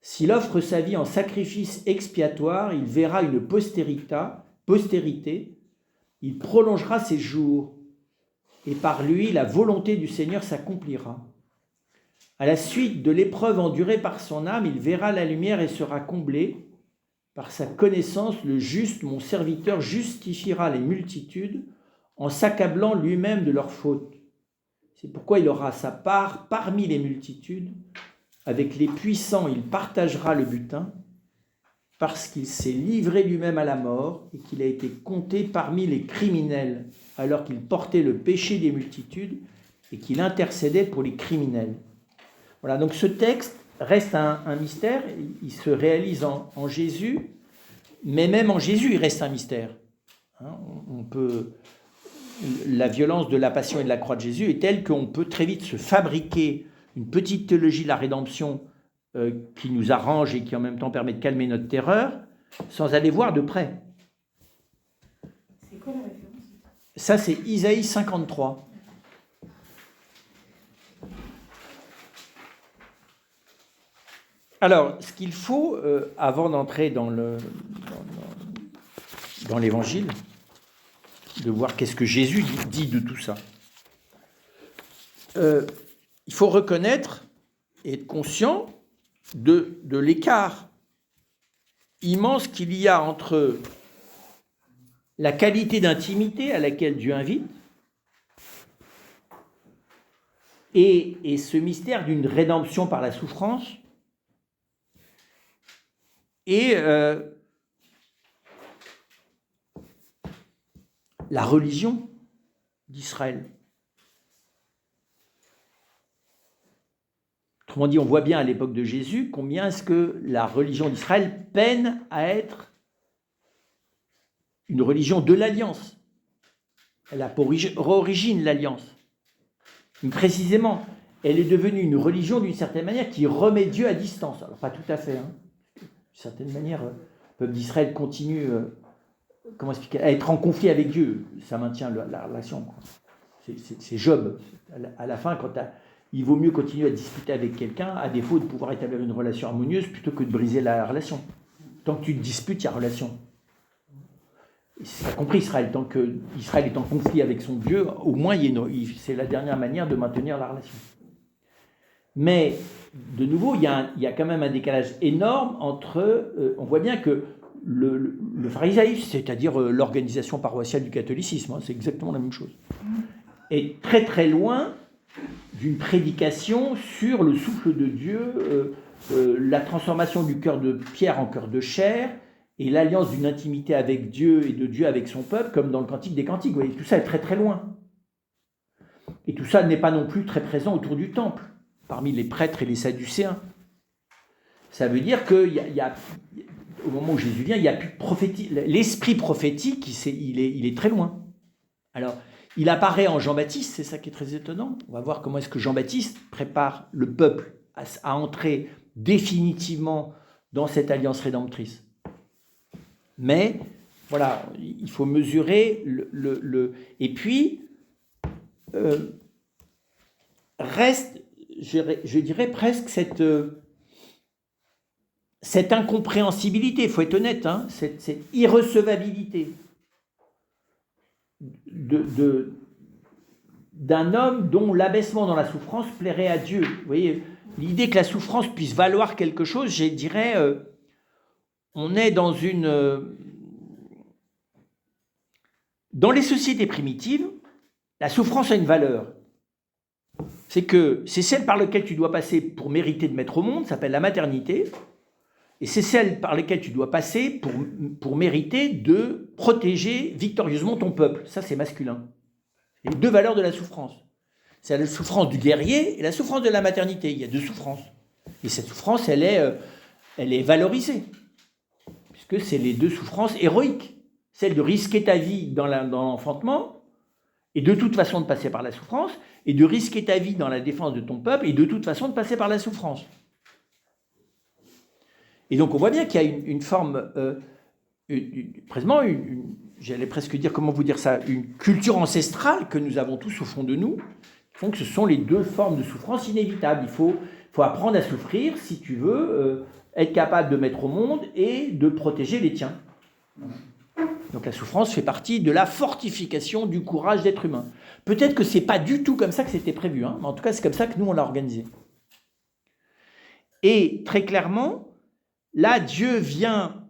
S'il offre sa vie en sacrifice expiatoire, il verra une postérité, il prolongera ses jours, et par lui, la volonté du Seigneur s'accomplira. À la suite de l'épreuve endurée par son âme, il verra la lumière et sera comblé. Par sa connaissance, le juste, mon serviteur, justifiera les multitudes en s'accablant lui-même de leurs fautes. C'est pourquoi il aura sa part parmi les multitudes. Avec les puissants, il partagera le butin, parce qu'il s'est livré lui-même à la mort et qu'il a été compté parmi les criminels, alors qu'il portait le péché des multitudes et qu'il intercédait pour les criminels. Voilà, donc ce texte reste un mystère, il se réalise en Jésus, mais même en Jésus, il reste un mystère. La violence de la passion et de la croix de Jésus est telle qu'on peut très vite se fabriquer une petite théologie de la rédemption qui nous arrange et qui en même temps permet de calmer notre terreur, sans aller voir de près. C'est quoi la référence ? Ça, c'est Isaïe 53. Alors, ce qu'il faut, avant d'entrer dans l'Évangile, de voir qu'est-ce que Jésus dit de tout ça, il faut reconnaître et être conscient de l'écart immense qu'il y a entre la qualité d'intimité à laquelle Dieu invite et ce mystère d'une rédemption par la souffrance et la religion d'Israël. Autrement dit, on voit bien à l'époque de Jésus combien est-ce que la religion d'Israël peine à être une religion de l'alliance. Elle a pour origine l'alliance. Mais précisément, elle est devenue une religion d'une certaine manière qui remet Dieu à distance. Alors pas tout à fait. D'une certaine manière, le peuple d'Israël continue à être en conflit avec Dieu. Ça maintient la relation. C'est Job. À la fin, il vaut mieux continuer à discuter avec quelqu'un, à défaut de pouvoir établir une relation harmonieuse, plutôt que de briser la relation. Tant que tu te disputes, il y a relation. C'est compris Israël. Tant qu'Israël est en conflit avec son Dieu, au moins c'est la dernière manière de maintenir la relation. Mais, de nouveau, il y a quand même un décalage énorme entre... on voit bien que le pharisaïsme, c'est-à-dire l'organisation paroissiale du catholicisme, c'est exactement la même chose, est très très loin d'une prédication sur le souffle de Dieu, la transformation du cœur de pierre en cœur de chair, et l'alliance d'une intimité avec Dieu et de Dieu avec son peuple, comme dans le Cantique des Cantiques. Vous voyez, tout ça est très très loin. Et tout ça n'est pas non plus très présent autour du temple, parmi les prêtres et les sadducéens. Ça veut dire qu'au moment où Jésus vient, il n'y a plus de prophétie. L'esprit prophétique, il est très loin. Alors, il apparaît en Jean-Baptiste, c'est ça qui est très étonnant. On va voir comment est-ce que Jean-Baptiste prépare le peuple à entrer définitivement dans cette alliance rédemptrice. Mais, voilà, il faut mesurer et puis, reste, je dirais presque cette incompréhensibilité, il faut être honnête, cette irrecevabilité de d'un homme dont l'abaissement dans la souffrance plairait à Dieu. Vous voyez, l'idée que la souffrance puisse valoir quelque chose, je dirais, on est dans dans les sociétés primitives, la souffrance a une valeur. C'est celle par laquelle tu dois passer pour mériter de mettre au monde, ça s'appelle la maternité, et c'est celle par laquelle tu dois passer pour mériter de protéger victorieusement ton peuple. Ça, c'est masculin. Les deux valeurs de la souffrance. C'est la souffrance du guerrier et la souffrance de la maternité. Il y a deux souffrances. Et cette souffrance, elle est valorisée, puisque c'est les deux souffrances héroïques. Celle de risquer ta vie dans l'enfantement, et de toute façon de passer par la souffrance, et de risquer ta vie dans la défense de ton peuple, et de toute façon de passer par la souffrance. Et donc on voit bien qu'il y a une forme, j'allais presque dire, comment vous dire ça, une culture ancestrale que nous avons tous au fond de nous, qui font que ce sont les deux formes de souffrance inévitables. Il faut apprendre à souffrir si tu veux être capable de mettre au monde et de protéger les tiens. Donc la souffrance fait partie de la fortification du courage d'être humain. Peut-être que ce n'est pas du tout comme ça que c'était prévu, mais en tout cas c'est comme ça que nous on l'a organisé. Et très clairement, là Dieu vient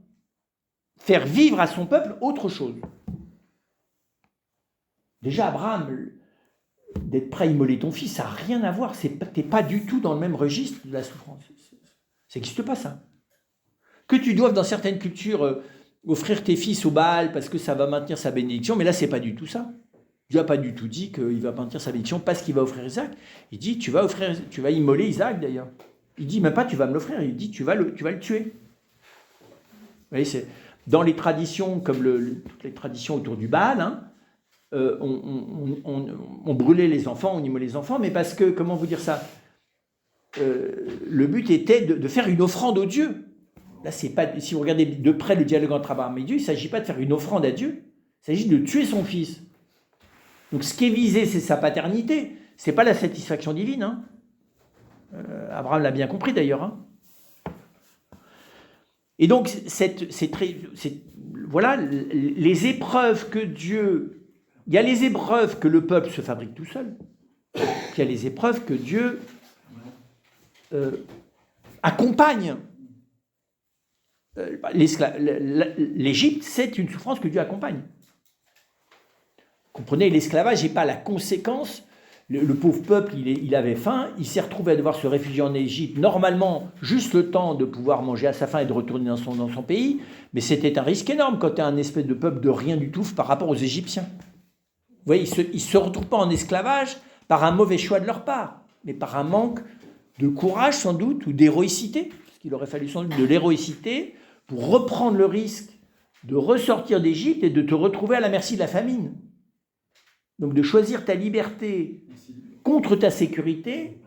faire vivre à son peuple autre chose. Déjà Abraham, d'être prêt à immoler ton fils, ça n'a rien à voir, tu n'es pas du tout dans le même registre de la souffrance. Ça n'existe pas ça. Que tu doives dans certaines cultures offrir tes fils au Baal parce que ça va maintenir sa bénédiction, mais là, c'est pas du tout ça. Dieu n'a pas du tout dit qu'il va maintenir sa bénédiction parce qu'il va offrir Isaac. Il dit, tu vas immoler Isaac d'ailleurs. Il dit même pas tu vas me l'offrir, il dit tu vas le tuer. Vous voyez, c'est dans les traditions comme toutes les traditions autour du Baal, on brûlait les enfants, on immolait les enfants, mais parce que, comment vous dire ça, le but était de faire une offrande au Dieu. Là, c'est pas, si vous regardez de près le dialogue entre Abraham et Dieu, il ne s'agit pas de faire une offrande à Dieu, il s'agit de tuer son fils. Donc ce qui est visé, c'est sa paternité, ce n'est pas la satisfaction divine. Abraham l'a bien compris d'ailleurs. Et donc, voilà, les épreuves que Dieu... Il y a les épreuves que le peuple se fabrique tout seul, puis il y a les épreuves que Dieu accompagne. L'Égypte, c'est une souffrance que Dieu accompagne. Comprenez, l'esclavage n'est pas la conséquence. Le pauvre peuple, il avait faim, il s'est retrouvé à devoir se réfugier en Égypte, normalement, juste le temps de pouvoir manger à sa faim et de retourner dans son pays, mais c'était un risque énorme quand tu as un espèce de peuple de rien du tout par rapport aux Égyptiens. Vous voyez, ils ne se retrouvent pas en esclavage par un mauvais choix de leur part, mais par un manque de courage sans doute, ou d'héroïcité, parce qu'il aurait fallu sans doute de l'héroïcité pour reprendre le risque de ressortir d'Égypte et de te retrouver à la merci de la famine. Donc de choisir ta liberté contre ta sécurité,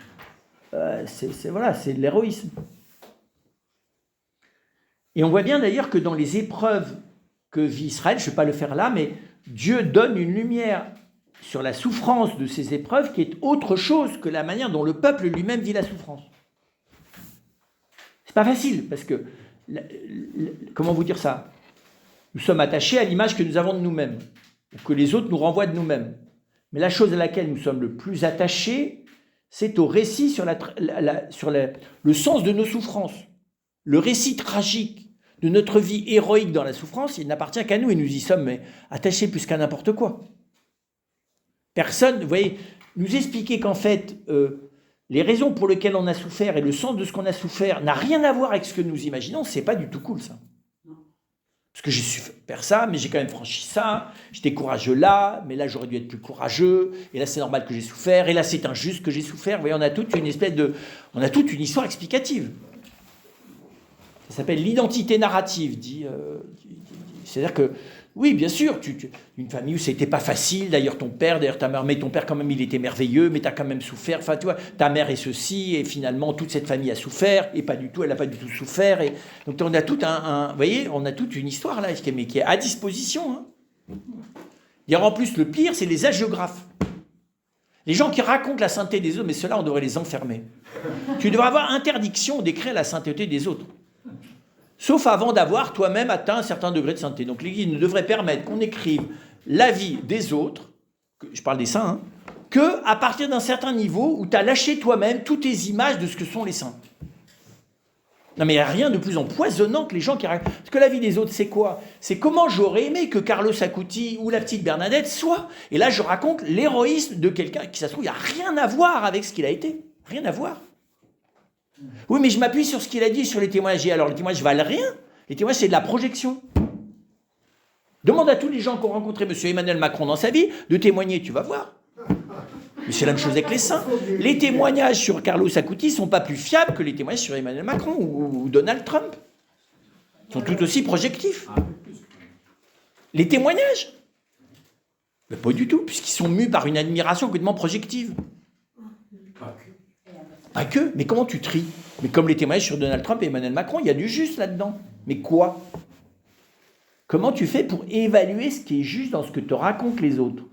c'est de l'héroïsme. Et on voit bien d'ailleurs que dans les épreuves que vit Israël, je ne vais pas le faire là, mais Dieu donne une lumière sur la souffrance de ces épreuves qui est autre chose que la manière dont le peuple lui-même vit la souffrance. C'est pas facile, parce que, comment vous dire ça ? Nous sommes attachés à l'image que nous avons de nous-mêmes, ou que les autres nous renvoient de nous-mêmes. Mais la chose à laquelle nous sommes le plus attachés, c'est au récit sur le sens de nos souffrances. Le récit tragique de notre vie héroïque dans la souffrance, il n'appartient qu'à nous, et nous y sommes attachés plus qu'à n'importe quoi. Personne, vous voyez, nous expliquer qu'en fait, les raisons pour lesquelles on a souffert et le sens de ce qu'on a souffert n'a rien à voir avec ce que nous imaginons, c'est pas du tout cool, ça. Parce que j'ai souffert ça, mais j'ai quand même franchi ça, j'étais courageux là, mais là j'aurais dû être plus courageux, et là c'est normal que j'ai souffert, et là c'est injuste que j'ai souffert. Vous voyez, on a toute une histoire explicative. Ça s'appelle l'identité narrative, c'est-à-dire que, oui, bien sûr, une famille où c'était pas facile, d'ailleurs ta mère, mais ton père quand même il était merveilleux, mais tu as quand même souffert, enfin tu vois, ta mère est ceci, et finalement toute cette famille a souffert, et elle n'a pas du tout souffert, et donc on a tout vous voyez, on a toute une histoire là, qui est à disposition. D'ailleurs en plus, le pire, c'est les hagiographes. Les gens qui racontent la sainteté des autres, mais ceux-là, on devrait les enfermer. Tu devrais avoir interdiction d'écrire la sainteté des autres. Sauf avant d'avoir toi-même atteint un certain degré de sainteté. Donc l'Église ne devrait permettre qu'on écrive la vie des autres, je parle des saints, qu'à partir d'un certain niveau où tu as lâché toi-même toutes tes images de ce que sont les saints. Non mais il n'y a rien de plus empoisonnant que les gens qui racontent. Parce que la vie des autres, c'est quoi? C'est comment j'aurais aimé que Carlos Acuti ou la petite Bernadette soient. Et là, je raconte l'héroïsme de quelqu'un qui, ça se trouve, il n'y a rien à voir avec ce qu'il a été. Rien à voir. Oui, mais je m'appuie sur ce qu'il a dit sur les témoignages. Et alors, les témoignages valent rien. Les témoignages, c'est de la projection. Demande à tous les gens qui ont rencontré M. Emmanuel Macron dans sa vie de témoigner, tu vas voir. Mais c'est la même chose avec les saints. Les témoignages sur Carlos Acuti ne sont pas plus fiables que les témoignages sur Emmanuel Macron ou Donald Trump. Ils sont tout aussi projectifs. Les témoignages, mais pas du tout, puisqu'ils sont mus par une admiration complètement projective. Pas que, mais comment tu tries? Mais comme les témoignages sur Donald Trump et Emmanuel Macron, il y a du juste là-dedans. Mais quoi? Comment tu fais pour évaluer ce qui est juste dans ce que te racontent les autres?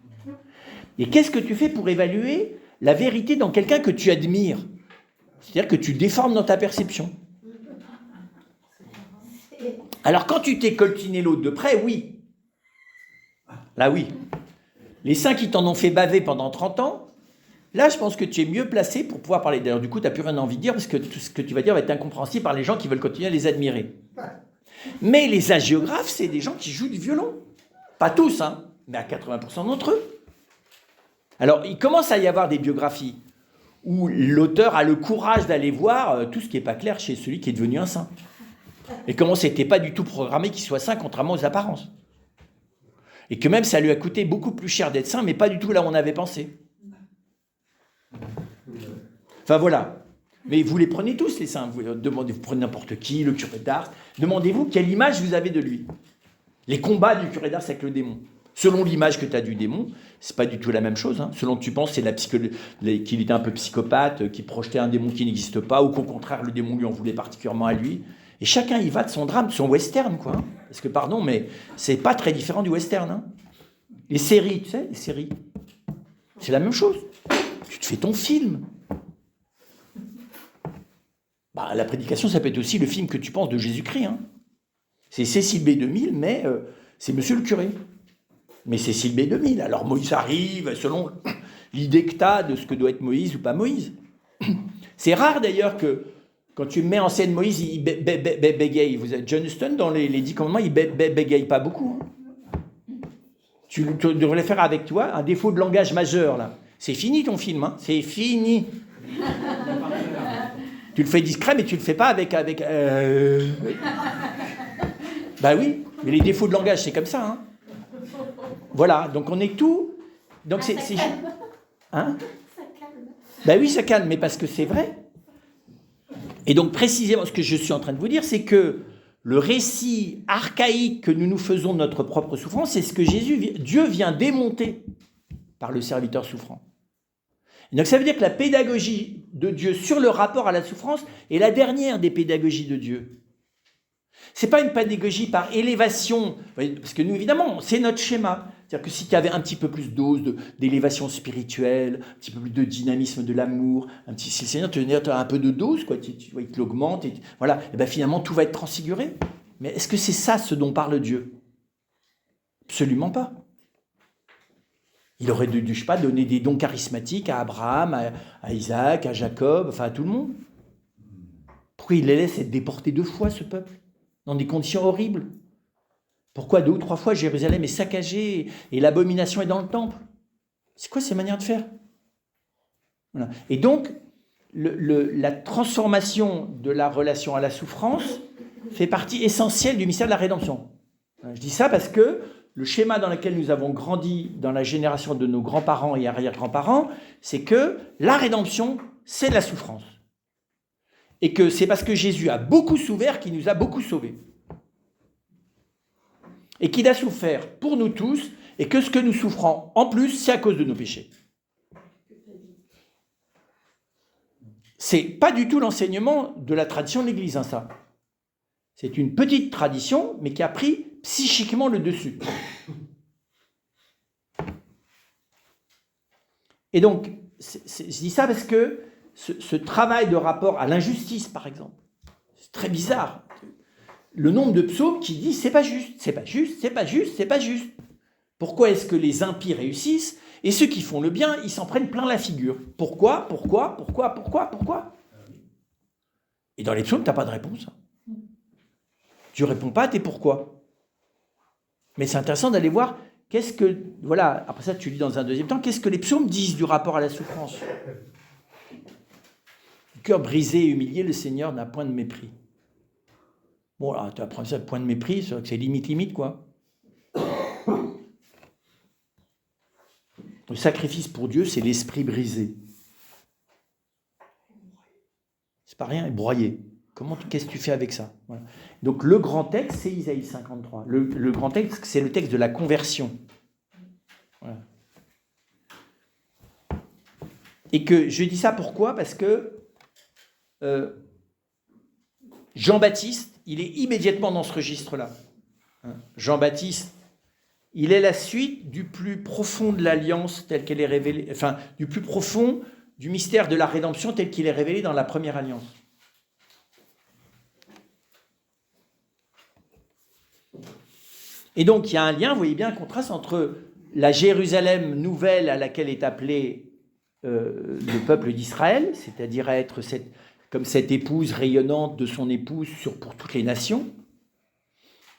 Et qu'est-ce que tu fais pour évaluer la vérité dans quelqu'un que tu admires? C'est-à-dire que tu déformes dans ta perception. Alors quand tu t'es coltiné l'autre de près, oui. Là, oui. Les saints qui t'en ont fait baver pendant 30 ans, là, je pense que tu es mieux placé pour pouvoir parler. D'ailleurs, du coup, tu n'as plus rien envie de dire parce que tout ce que tu vas dire va être incompréhensible par les gens qui veulent continuer à les admirer. Mais les hagiographes, c'est des gens qui jouent du violon. Pas tous, hein, mais à 80% d'entre eux. Alors, il commence à y avoir des biographies où l'auteur a le courage d'aller voir tout ce qui n'est pas clair chez celui qui est devenu un saint. Et comment c'était pas du tout programmé qu'il soit saint, contrairement aux apparences. Et que même ça lui a coûté beaucoup plus cher d'être saint, mais pas du tout là où on avait pensé. Enfin voilà. Mais vous les prenez tous, les saints. Vous prenez n'importe qui, le curé d'Ars. Demandez-vous quelle image vous avez de lui. Les combats du curé d'Ars avec le démon. Selon l'image que tu as du démon, c'est pas du tout la même chose. Hein. Selon que tu penses, c'est qu'il était un peu psychopathe, qu'il projetait un démon qui n'existe pas, ou qu'au contraire, le démon lui en voulait particulièrement à lui. Et chacun y va de son drame, de son western, quoi. Hein. Parce que, pardon, mais c'est pas très différent du western. Hein. Les séries, tu sais, les séries. C'est la même chose. Tu te fais ton film. Bah, la prédication, ça peut être aussi le film que tu penses de Jésus-Christ. Hein. C'est Cécile B2000, mais c'est Monsieur le curé. Mais Cécile B2000. Alors Moïse arrive selon l'idée que tu as de ce que doit être Moïse ou pas Moïse. C'est rare d'ailleurs que quand tu mets en scène Moïse, il bégaye. Vous êtes John Huston dans les 10 commandements, il bégaye pas beaucoup. Hein. Tu devrais faire avec toi un défaut de langage majeur là. C'est fini ton film, hein. C'est fini. Tu le fais discret, mais tu le fais pas avec. Bah oui, mais les défauts de langage, c'est comme ça. Hein. Voilà, donc on est tout. Donc c'est. Hein? Ça calme. Bah oui, ça calme, mais parce que c'est vrai. Et donc précisément, ce que je suis en train de vous dire, c'est que le récit archaïque que nous nous faisons de notre propre souffrance, c'est ce que Dieu vient démonter par le serviteur souffrant. Et donc ça veut dire que la pédagogie de Dieu sur le rapport à la souffrance est la dernière des pédagogies de Dieu. C'est pas une pédagogie par élévation, parce que nous, évidemment, c'est notre schéma. C'est-à-dire que si tu avais un petit peu plus d'élévation spirituelle, un petit peu plus de dynamisme de l'amour, si le Seigneur te donne un peu de dose, quoi, il te l'augmente, voilà, et ben finalement tout va être transfiguré. Mais est-ce que c'est ça ce dont parle Dieu? Absolument pas. Il aurait dû, je sais pas, donner des dons charismatiques à Abraham, à Isaac, à Jacob, enfin à tout le monde. Pourquoi il les laisse être déportés 2 fois, ce peuple, dans des conditions horribles? Pourquoi 2 ou 3 fois Jérusalem est saccagée et l'abomination est dans le temple? C'est quoi ces manières de faire? Voilà. Et donc, la transformation de la relation à la souffrance fait partie essentielle du mystère de la rédemption. Je dis ça parce que le schéma dans lequel nous avons grandi dans la génération de nos grands-parents et arrière-grands-parents, c'est que la rédemption, c'est de la souffrance. Et que c'est parce que Jésus a beaucoup souffert qu'il nous a beaucoup sauvés. Et qu'il a souffert pour nous tous, et que ce que nous souffrons en plus, c'est à cause de nos péchés. C'est pas du tout l'enseignement de la tradition de l'Église, hein, ça. C'est une petite tradition, mais qui a pris psychiquement le dessus. Et donc, je dis ça parce que ce travail de rapport à l'injustice, par exemple, c'est très bizarre. Le nombre de psaumes qui disent « c'est pas juste, c'est pas juste, c'est pas juste, c'est pas juste ». Pourquoi est-ce que les impies réussissent Et ceux qui font le bien, ils s'en prennent plein la figure. Pourquoi ? Et dans les psaumes, tu n'as pas de réponse. Tu ne réponds pas à tes pourquoi. Mais c'est intéressant d'aller voir voilà, après ça tu lis dans un deuxième temps, qu'est-ce que les psaumes disent du rapport à la souffrance. Du cœur brisé et humilié, le Seigneur n'a point de mépris. Bon, alors tu apprends ça de point de mépris, c'est limite, quoi. Le sacrifice pour Dieu, c'est l'esprit brisé. C'est pas rien, et broyé. Qu'est-ce que tu fais avec ça ? Voilà. Donc le grand texte, c'est Isaïe 53. Le grand texte, c'est le texte de la conversion. Voilà. Et que je dis ça pourquoi ? Parce que Jean-Baptiste, il est immédiatement dans ce registre-là. Jean-Baptiste, il est la suite du plus profond de l'alliance telle qu'elle est révélée, enfin, du plus profond du mystère de la rédemption tel qu'il est révélé dans la première alliance. Et donc, il y a un lien, vous voyez bien, un contraste entre la Jérusalem nouvelle à laquelle est appelé le peuple d'Israël, c'est-à-dire à être comme cette épouse rayonnante de son épouse pour toutes les nations,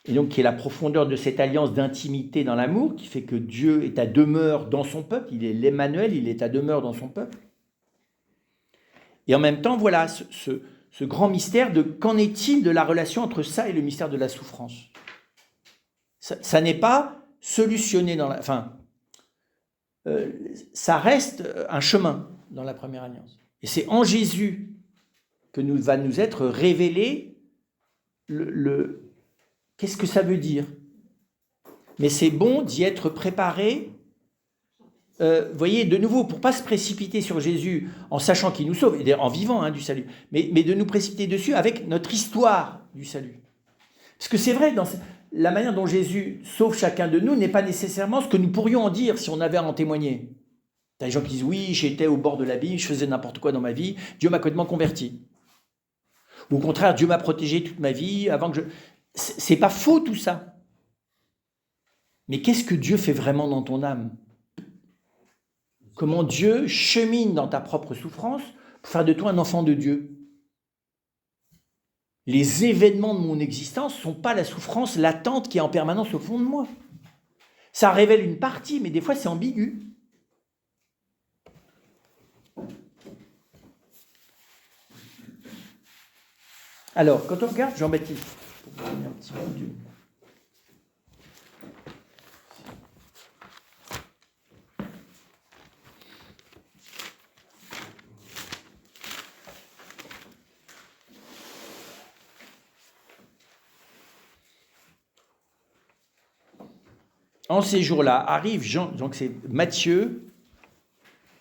et donc qui est la profondeur de cette alliance d'intimité dans l'amour, qui fait que Dieu est à demeure dans son peuple, il est l'Emmanuel, il est à demeure dans son peuple. Et en même temps, voilà, ce grand mystère de qu'en est-il de la relation entre ça et le mystère de la souffrance. Ça n'est pas solutionné dans ça reste un chemin dans la première alliance. Et c'est en Jésus que va nous être révélé qu'est-ce que ça veut dire. Mais c'est bon d'y être préparé. Voyez, de nouveau, pour ne pas se précipiter sur Jésus en sachant qu'il nous sauve, en vivant du salut, mais de nous précipiter dessus avec notre histoire du salut. Parce que c'est vrai, la manière dont Jésus sauve chacun de nous n'est pas nécessairement ce que nous pourrions en dire si on avait à en témoigner. Il y a des gens qui disent « Oui, j'étais au bord de l'abîme, je faisais n'importe quoi dans ma vie, Dieu m'a complètement converti. » Ou au contraire, Dieu m'a protégé toute ma vie avant que je... C'est pas faux tout ça. Mais qu'est-ce que Dieu fait vraiment dans ton âme ? Comment Dieu chemine dans ta propre souffrance pour faire de toi un enfant de Dieu ? Les événements de mon existence ne sont pas la souffrance latente qui est en permanence au fond de moi. Ça révèle une partie, mais des fois c'est ambigu. Alors, quand on regarde Jean-Baptiste, pour revenir un petit peu du... En ces jours-là, arrive Jean, donc c'est Matthieu,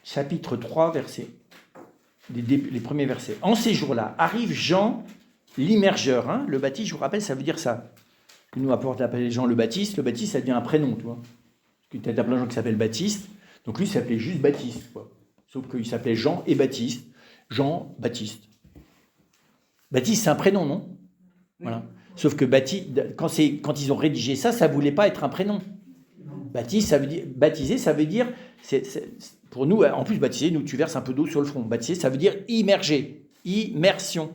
chapitre 3, les premiers versets. En ces jours-là, arrive Jean, l'immergeur. Le baptiste, je vous rappelle, ça veut dire ça. Nous, à Porte, on appelle les gens le Baptiste, ça devient un prénom, tu vois. Parce que tu as plein de gens qui s'appellent Baptiste, donc lui, il s'appelait juste Baptiste, quoi. Sauf qu'il s'appelait Jean et Baptiste. Jean-Baptiste. Baptiste, c'est un prénom, non ? Voilà. Sauf que quand ils ont rédigé ça, ça ne voulait pas être un prénom. Baptiste, ça veut dire, baptiser, ça veut dire, pour nous, en plus baptiser, nous tu verses un peu d'eau sur le front. Baptiser, ça veut dire immerger, immersion.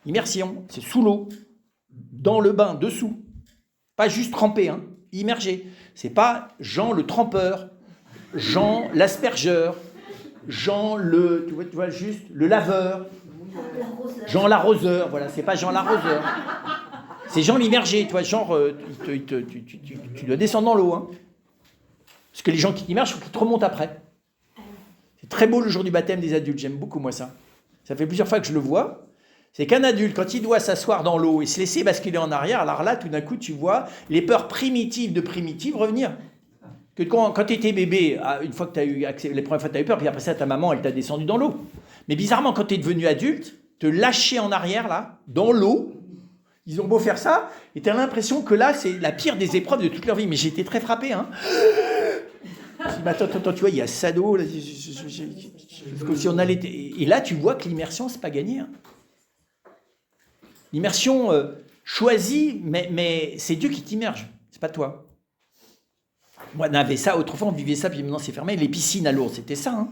Immersion, c'est sous l'eau, dans le bain, dessous. Pas juste tremper, immerger. C'est pas Jean le trempeur, Jean l'aspergeur, Jean tu vois juste le laveur, Jean l'arroseur, voilà, c'est pas Jean l'arroseur. C'est Jean l'immergé, tu vois, genre, tu dois descendre dans l'eau. Parce que les gens qui t'immergent, il faut qu'ils te remontent après. C'est très beau le jour du baptême des adultes, j'aime beaucoup moi ça. Ça fait plusieurs fois que je le vois. C'est qu'un adulte, quand il doit s'asseoir dans l'eau et se laisser basculer en arrière, alors là, tout d'un coup, tu vois les peurs primitives revenir. Que quand tu étais bébé, une fois que tu as eu les premières fois tu as eu peur, puis après ça, ta maman, elle t'a descendu dans l'eau. Mais bizarrement, quand tu es devenu adulte, te lâcher en arrière, là, dans l'eau, ils ont beau faire ça, et tu as l'impression que là, c'est la pire des épreuves de toute leur vie. Mais j'ai été très frappé. Je dis, mais attends, tu vois, il y a Sado, là, comme si on allait... Et là, tu vois que l'immersion, c'est pas gagné. L'immersion choisie, mais c'est Dieu qui t'immerge, c'est pas toi. Moi, on avait ça, autrefois on vivait ça, puis maintenant c'est fermé. Les piscines à l'eau, c'était ça. Hein.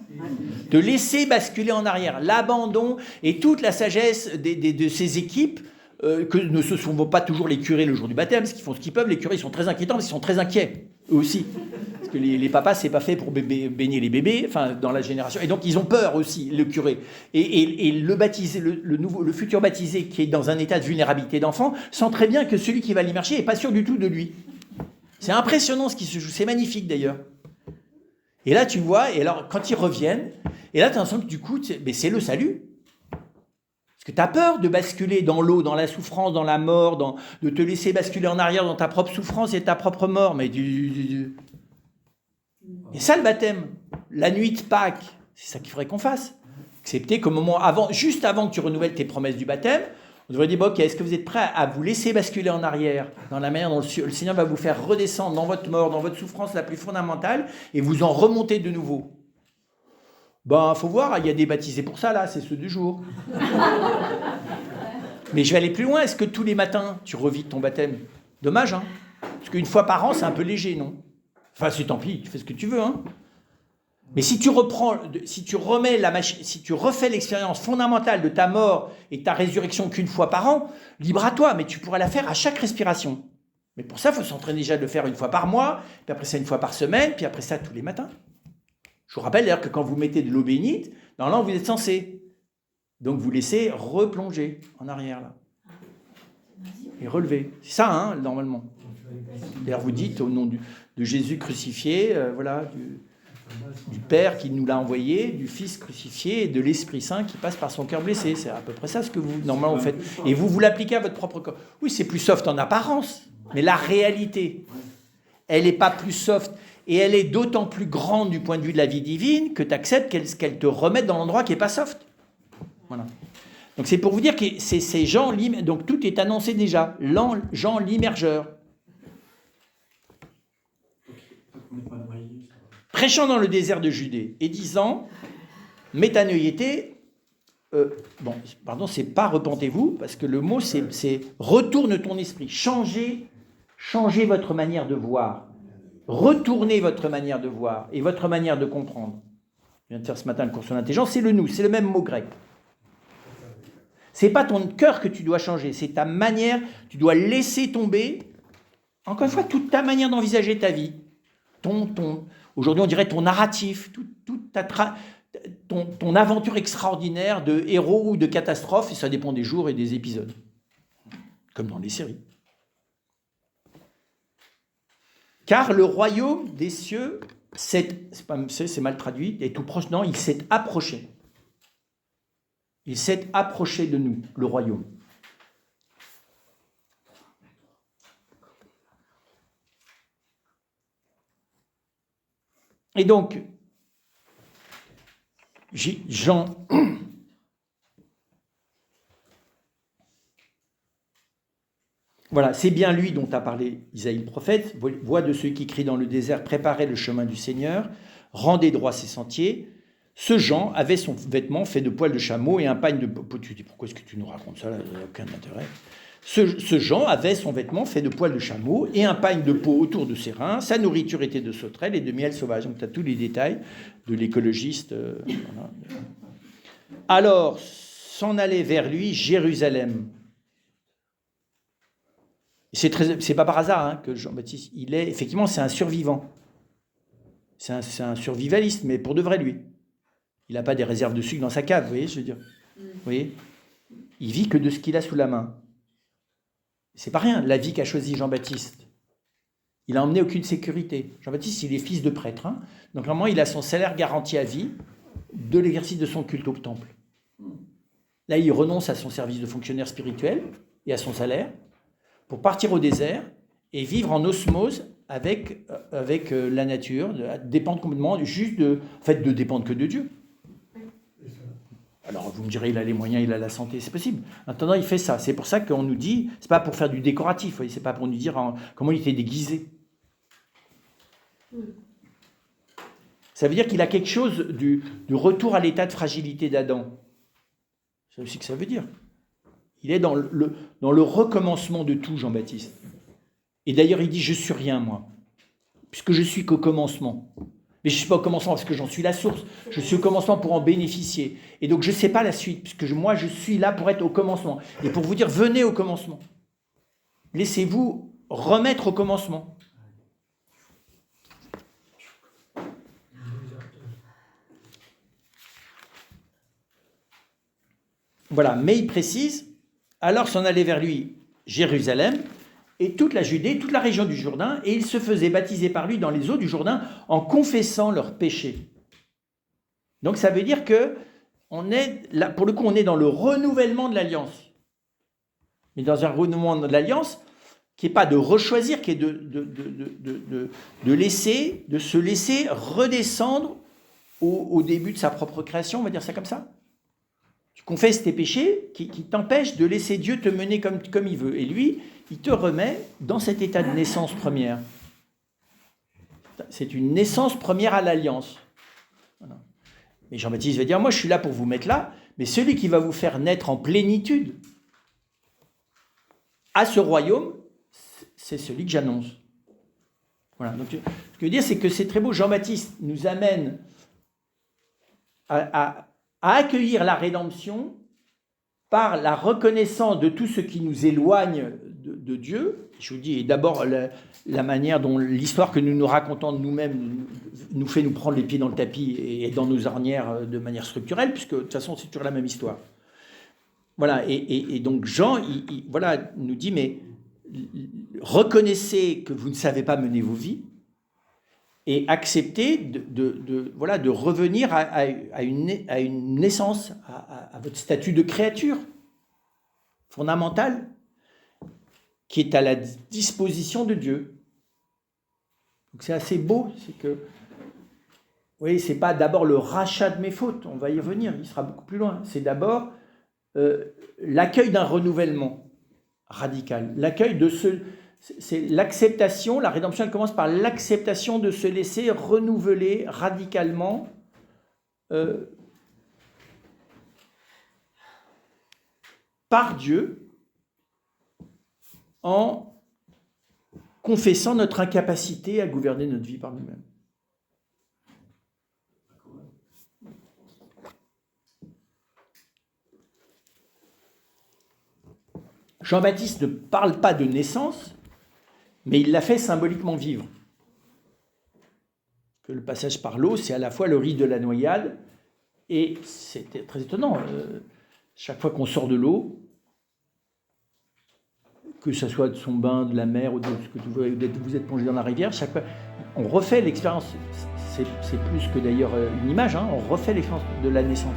De laisser basculer en arrière. L'abandon et toute la sagesse de ces équipes, que ne se font pas toujours les curés le jour du baptême, parce qu'ils font ce qu'ils peuvent. Les curés, ils sont très inquiétants, parce qu'ils sont très inquiets, eux aussi. Parce que les papas, c'est pas fait pour baigner les bébés, enfin, dans la génération. Et donc, ils ont peur aussi, le curé. Et le baptisé, le futur baptisé, qui est dans un état de vulnérabilité d'enfant, sent très bien que celui qui va l'immerger n'est pas sûr du tout de lui. C'est impressionnant ce qui se joue, c'est magnifique d'ailleurs. Et là, tu vois, et alors, quand ils reviennent, et là, tu as l'impression que du coup, c'est le salut. Parce que tu as peur de basculer dans l'eau, dans la souffrance, dans la mort, de te laisser basculer en arrière dans ta propre souffrance et ta propre mort. Mais et ça, le baptême, la nuit de Pâques, c'est ça qu'il faudrait qu'on fasse. Accepter qu'au moment juste avant que tu renouvelles tes promesses du baptême, on devrait dire, bon, ok, est-ce que vous êtes prêts à vous laisser basculer en arrière dans la manière dont le Seigneur va vous faire redescendre dans votre mort, dans votre souffrance la plus fondamentale, et vous en remonter de nouveau? Ben, faut voir, il y a des baptisés pour ça, là, c'est ceux du jour. Mais je vais aller plus loin, est-ce que tous les matins, tu revis ton baptême? Dommage, hein? Parce qu'une fois par an, c'est un peu léger, non? Enfin, c'est tant pis, tu fais ce que tu veux, hein? Mais si tu si tu refais l'expérience fondamentale de ta mort et de ta résurrection qu'une fois par an, libre à toi, mais tu pourras la faire à chaque respiration. Mais pour ça, il faut s'entraîner déjà de le faire une fois par mois, puis après ça une fois par semaine, puis après ça tous les matins. Je vous rappelle d'ailleurs que quand vous mettez de l'eau bénite, normalement vous êtes censé. Donc vous laissez replonger en arrière là. Et relever. C'est ça, hein, normalement. D'ailleurs vous dites au nom de Jésus crucifié, voilà, du Père qui nous l'a envoyé, du Fils crucifié et de l'Esprit Saint qui passe par son cœur blessé. C'est à peu près ça ce que vous, normalement, vous faites. Et vous l'appliquez à votre propre corps. Oui, c'est plus soft en apparence, mais la réalité, elle n'est pas plus soft. Et elle est d'autant plus grande du point de vue de la vie divine que tu acceptes qu'elle te remette dans l'endroit qui n'est pas soft. Voilà. Donc c'est pour vous dire que c'est Jean, donc tout est annoncé déjà. Jean l'immergeur. Prêchant dans le désert de Judée et disant, métanoïété, c'est pas repentez-vous, parce que le mot c'est retourne ton esprit, changez votre manière de voir. Retournez votre manière de voir et votre manière de comprendre. Je viens de faire ce matin le cours sur l'intelligence, c'est le nous, c'est le même mot grec. C'est pas ton cœur que tu dois changer, c'est ta manière, tu dois laisser tomber, encore une fois, toute ta manière d'envisager ta vie. Aujourd'hui on dirait ton narratif, toute ton aventure extraordinaire de héros ou de catastrophe, et ça dépend des jours et des épisodes. Comme dans les séries. Car le royaume des cieux, c'est mal traduit, est tout proche, non, il s'est approché. Il s'est approché de nous, le royaume. Et donc, Jean... Voilà, c'est bien lui dont a parlé Isaïe le prophète. Voix de ceux qui crient dans le désert, préparez le chemin du Seigneur, rendez droit ses sentiers. Ce Jean avait son vêtement fait de poils de chameau et un pagne de peau. Tu dis, pourquoi est-ce que tu nous racontes ça? Là, il n'y a aucun intérêt. Ce Jean avait son vêtement fait de poils de chameau et un pagne de peau autour de ses reins. Sa nourriture était de sauterelles et de miel sauvage. Donc tu as tous les détails de l'écologiste. Voilà. Alors, s'en allait vers lui Jérusalem. C'est pas par hasard hein, que Jean-Baptiste, effectivement, c'est un survivant. C'est un survivaliste, mais pour de vrai, lui. Il n'a pas des réserves de sucre dans sa cave, vous voyez, je veux dire. Vous voyez, il vit que de ce qu'il a sous la main. C'est pas rien, la vie qu'a choisi Jean-Baptiste. Il n'a emmené aucune sécurité. Jean-Baptiste, il est fils de prêtre. Hein, donc, vraiment, il a son salaire garanti à vie de l'exercice de son culte au temple. Là, il renonce à son service de fonctionnaire spirituel et à son salaire pour partir au désert et vivre en osmose avec la nature, dépendre complètement, juste de dépendre que de Dieu. Alors vous me direz, il a les moyens, il a la santé, c'est possible. Maintenant, il fait ça. C'est pour ça qu'on nous dit, c'est pas pour faire du décoratif, vous voyez, c'est pas pour nous dire comment il était déguisé. Ça veut dire qu'il a quelque chose du retour à l'état de fragilité d'Adam. C'est aussi que ça veut dire. Il est dans le recommencement de tout, Jean-Baptiste. Et d'ailleurs, il dit, je suis rien, moi. puisque je suis qu'au commencement. Mais je ne suis pas au commencement parce que j'en suis la source. Je suis au commencement pour en bénéficier. Et donc, je ne sais pas la suite, puisque moi, je suis là pour être au commencement. Et pour vous dire, venez au commencement. Laissez-vous remettre au commencement. Voilà, mais il précise, alors s'en allait vers lui Jérusalem et toute la Judée, toute la région du Jourdain, et ils se faisaient baptiser par lui dans les eaux du Jourdain en confessant leurs péchés. Donc ça veut dire que on est là, pour le coup, on est dans le renouvellement de l'alliance. Mais dans un renouvellement de l'alliance qui n'est pas de rechoisir, qui est de se laisser redescendre au début de sa propre création, on va dire ça comme ça. Tu confesses tes péchés qui t'empêchent de laisser Dieu te mener comme il veut. Et lui, il te remet dans cet état de naissance première. C'est une naissance première à l'alliance. Voilà. Mais Jean-Baptiste va dire, moi je suis là pour vous mettre là, mais celui qui va vous faire naître en plénitude à ce royaume, c'est celui que j'annonce. Voilà. Donc, ce que je veux dire, c'est que c'est très beau. Jean-Baptiste nous amène à accueillir la rédemption par la reconnaissance de tout ce qui nous éloigne de Dieu. Je vous dis, et d'abord la manière dont l'histoire que nous nous racontons de nous-mêmes nous fait nous prendre les pieds dans le tapis et dans nos ornières de manière structurelle, puisque de toute façon c'est toujours la même histoire. Voilà, et donc Jean voilà, nous dit, mais reconnaissez que vous ne savez pas mener vos vies, et accepter de revenir à une naissance, à votre statut de créature fondamentale qui est à la disposition de Dieu. Donc c'est assez beau, c'est que, oui, c'est pas d'abord le rachat de mes fautes, on va y revenir, il sera beaucoup plus loin. C'est d'abord l'accueil d'un renouvellement radical, l'accueil de ce... C'est l'acceptation, la rédemption, elle commence par l'acceptation de se laisser renouveler radicalement par Dieu en confessant notre incapacité à gouverner notre vie par nous-mêmes. Jean-Baptiste ne parle pas de naissance, mais il l'a fait symboliquement vivre. Que le passage par l'eau, c'est à la fois le rite de la noyade, et c'était très étonnant. Chaque fois qu'on sort de l'eau, que ce soit de son bain, de la mer, ou de ce que vous êtes plongé dans la rivière, chaque fois, on refait l'expérience. C'est plus que d'ailleurs une image, hein, on refait l'expérience de la naissance.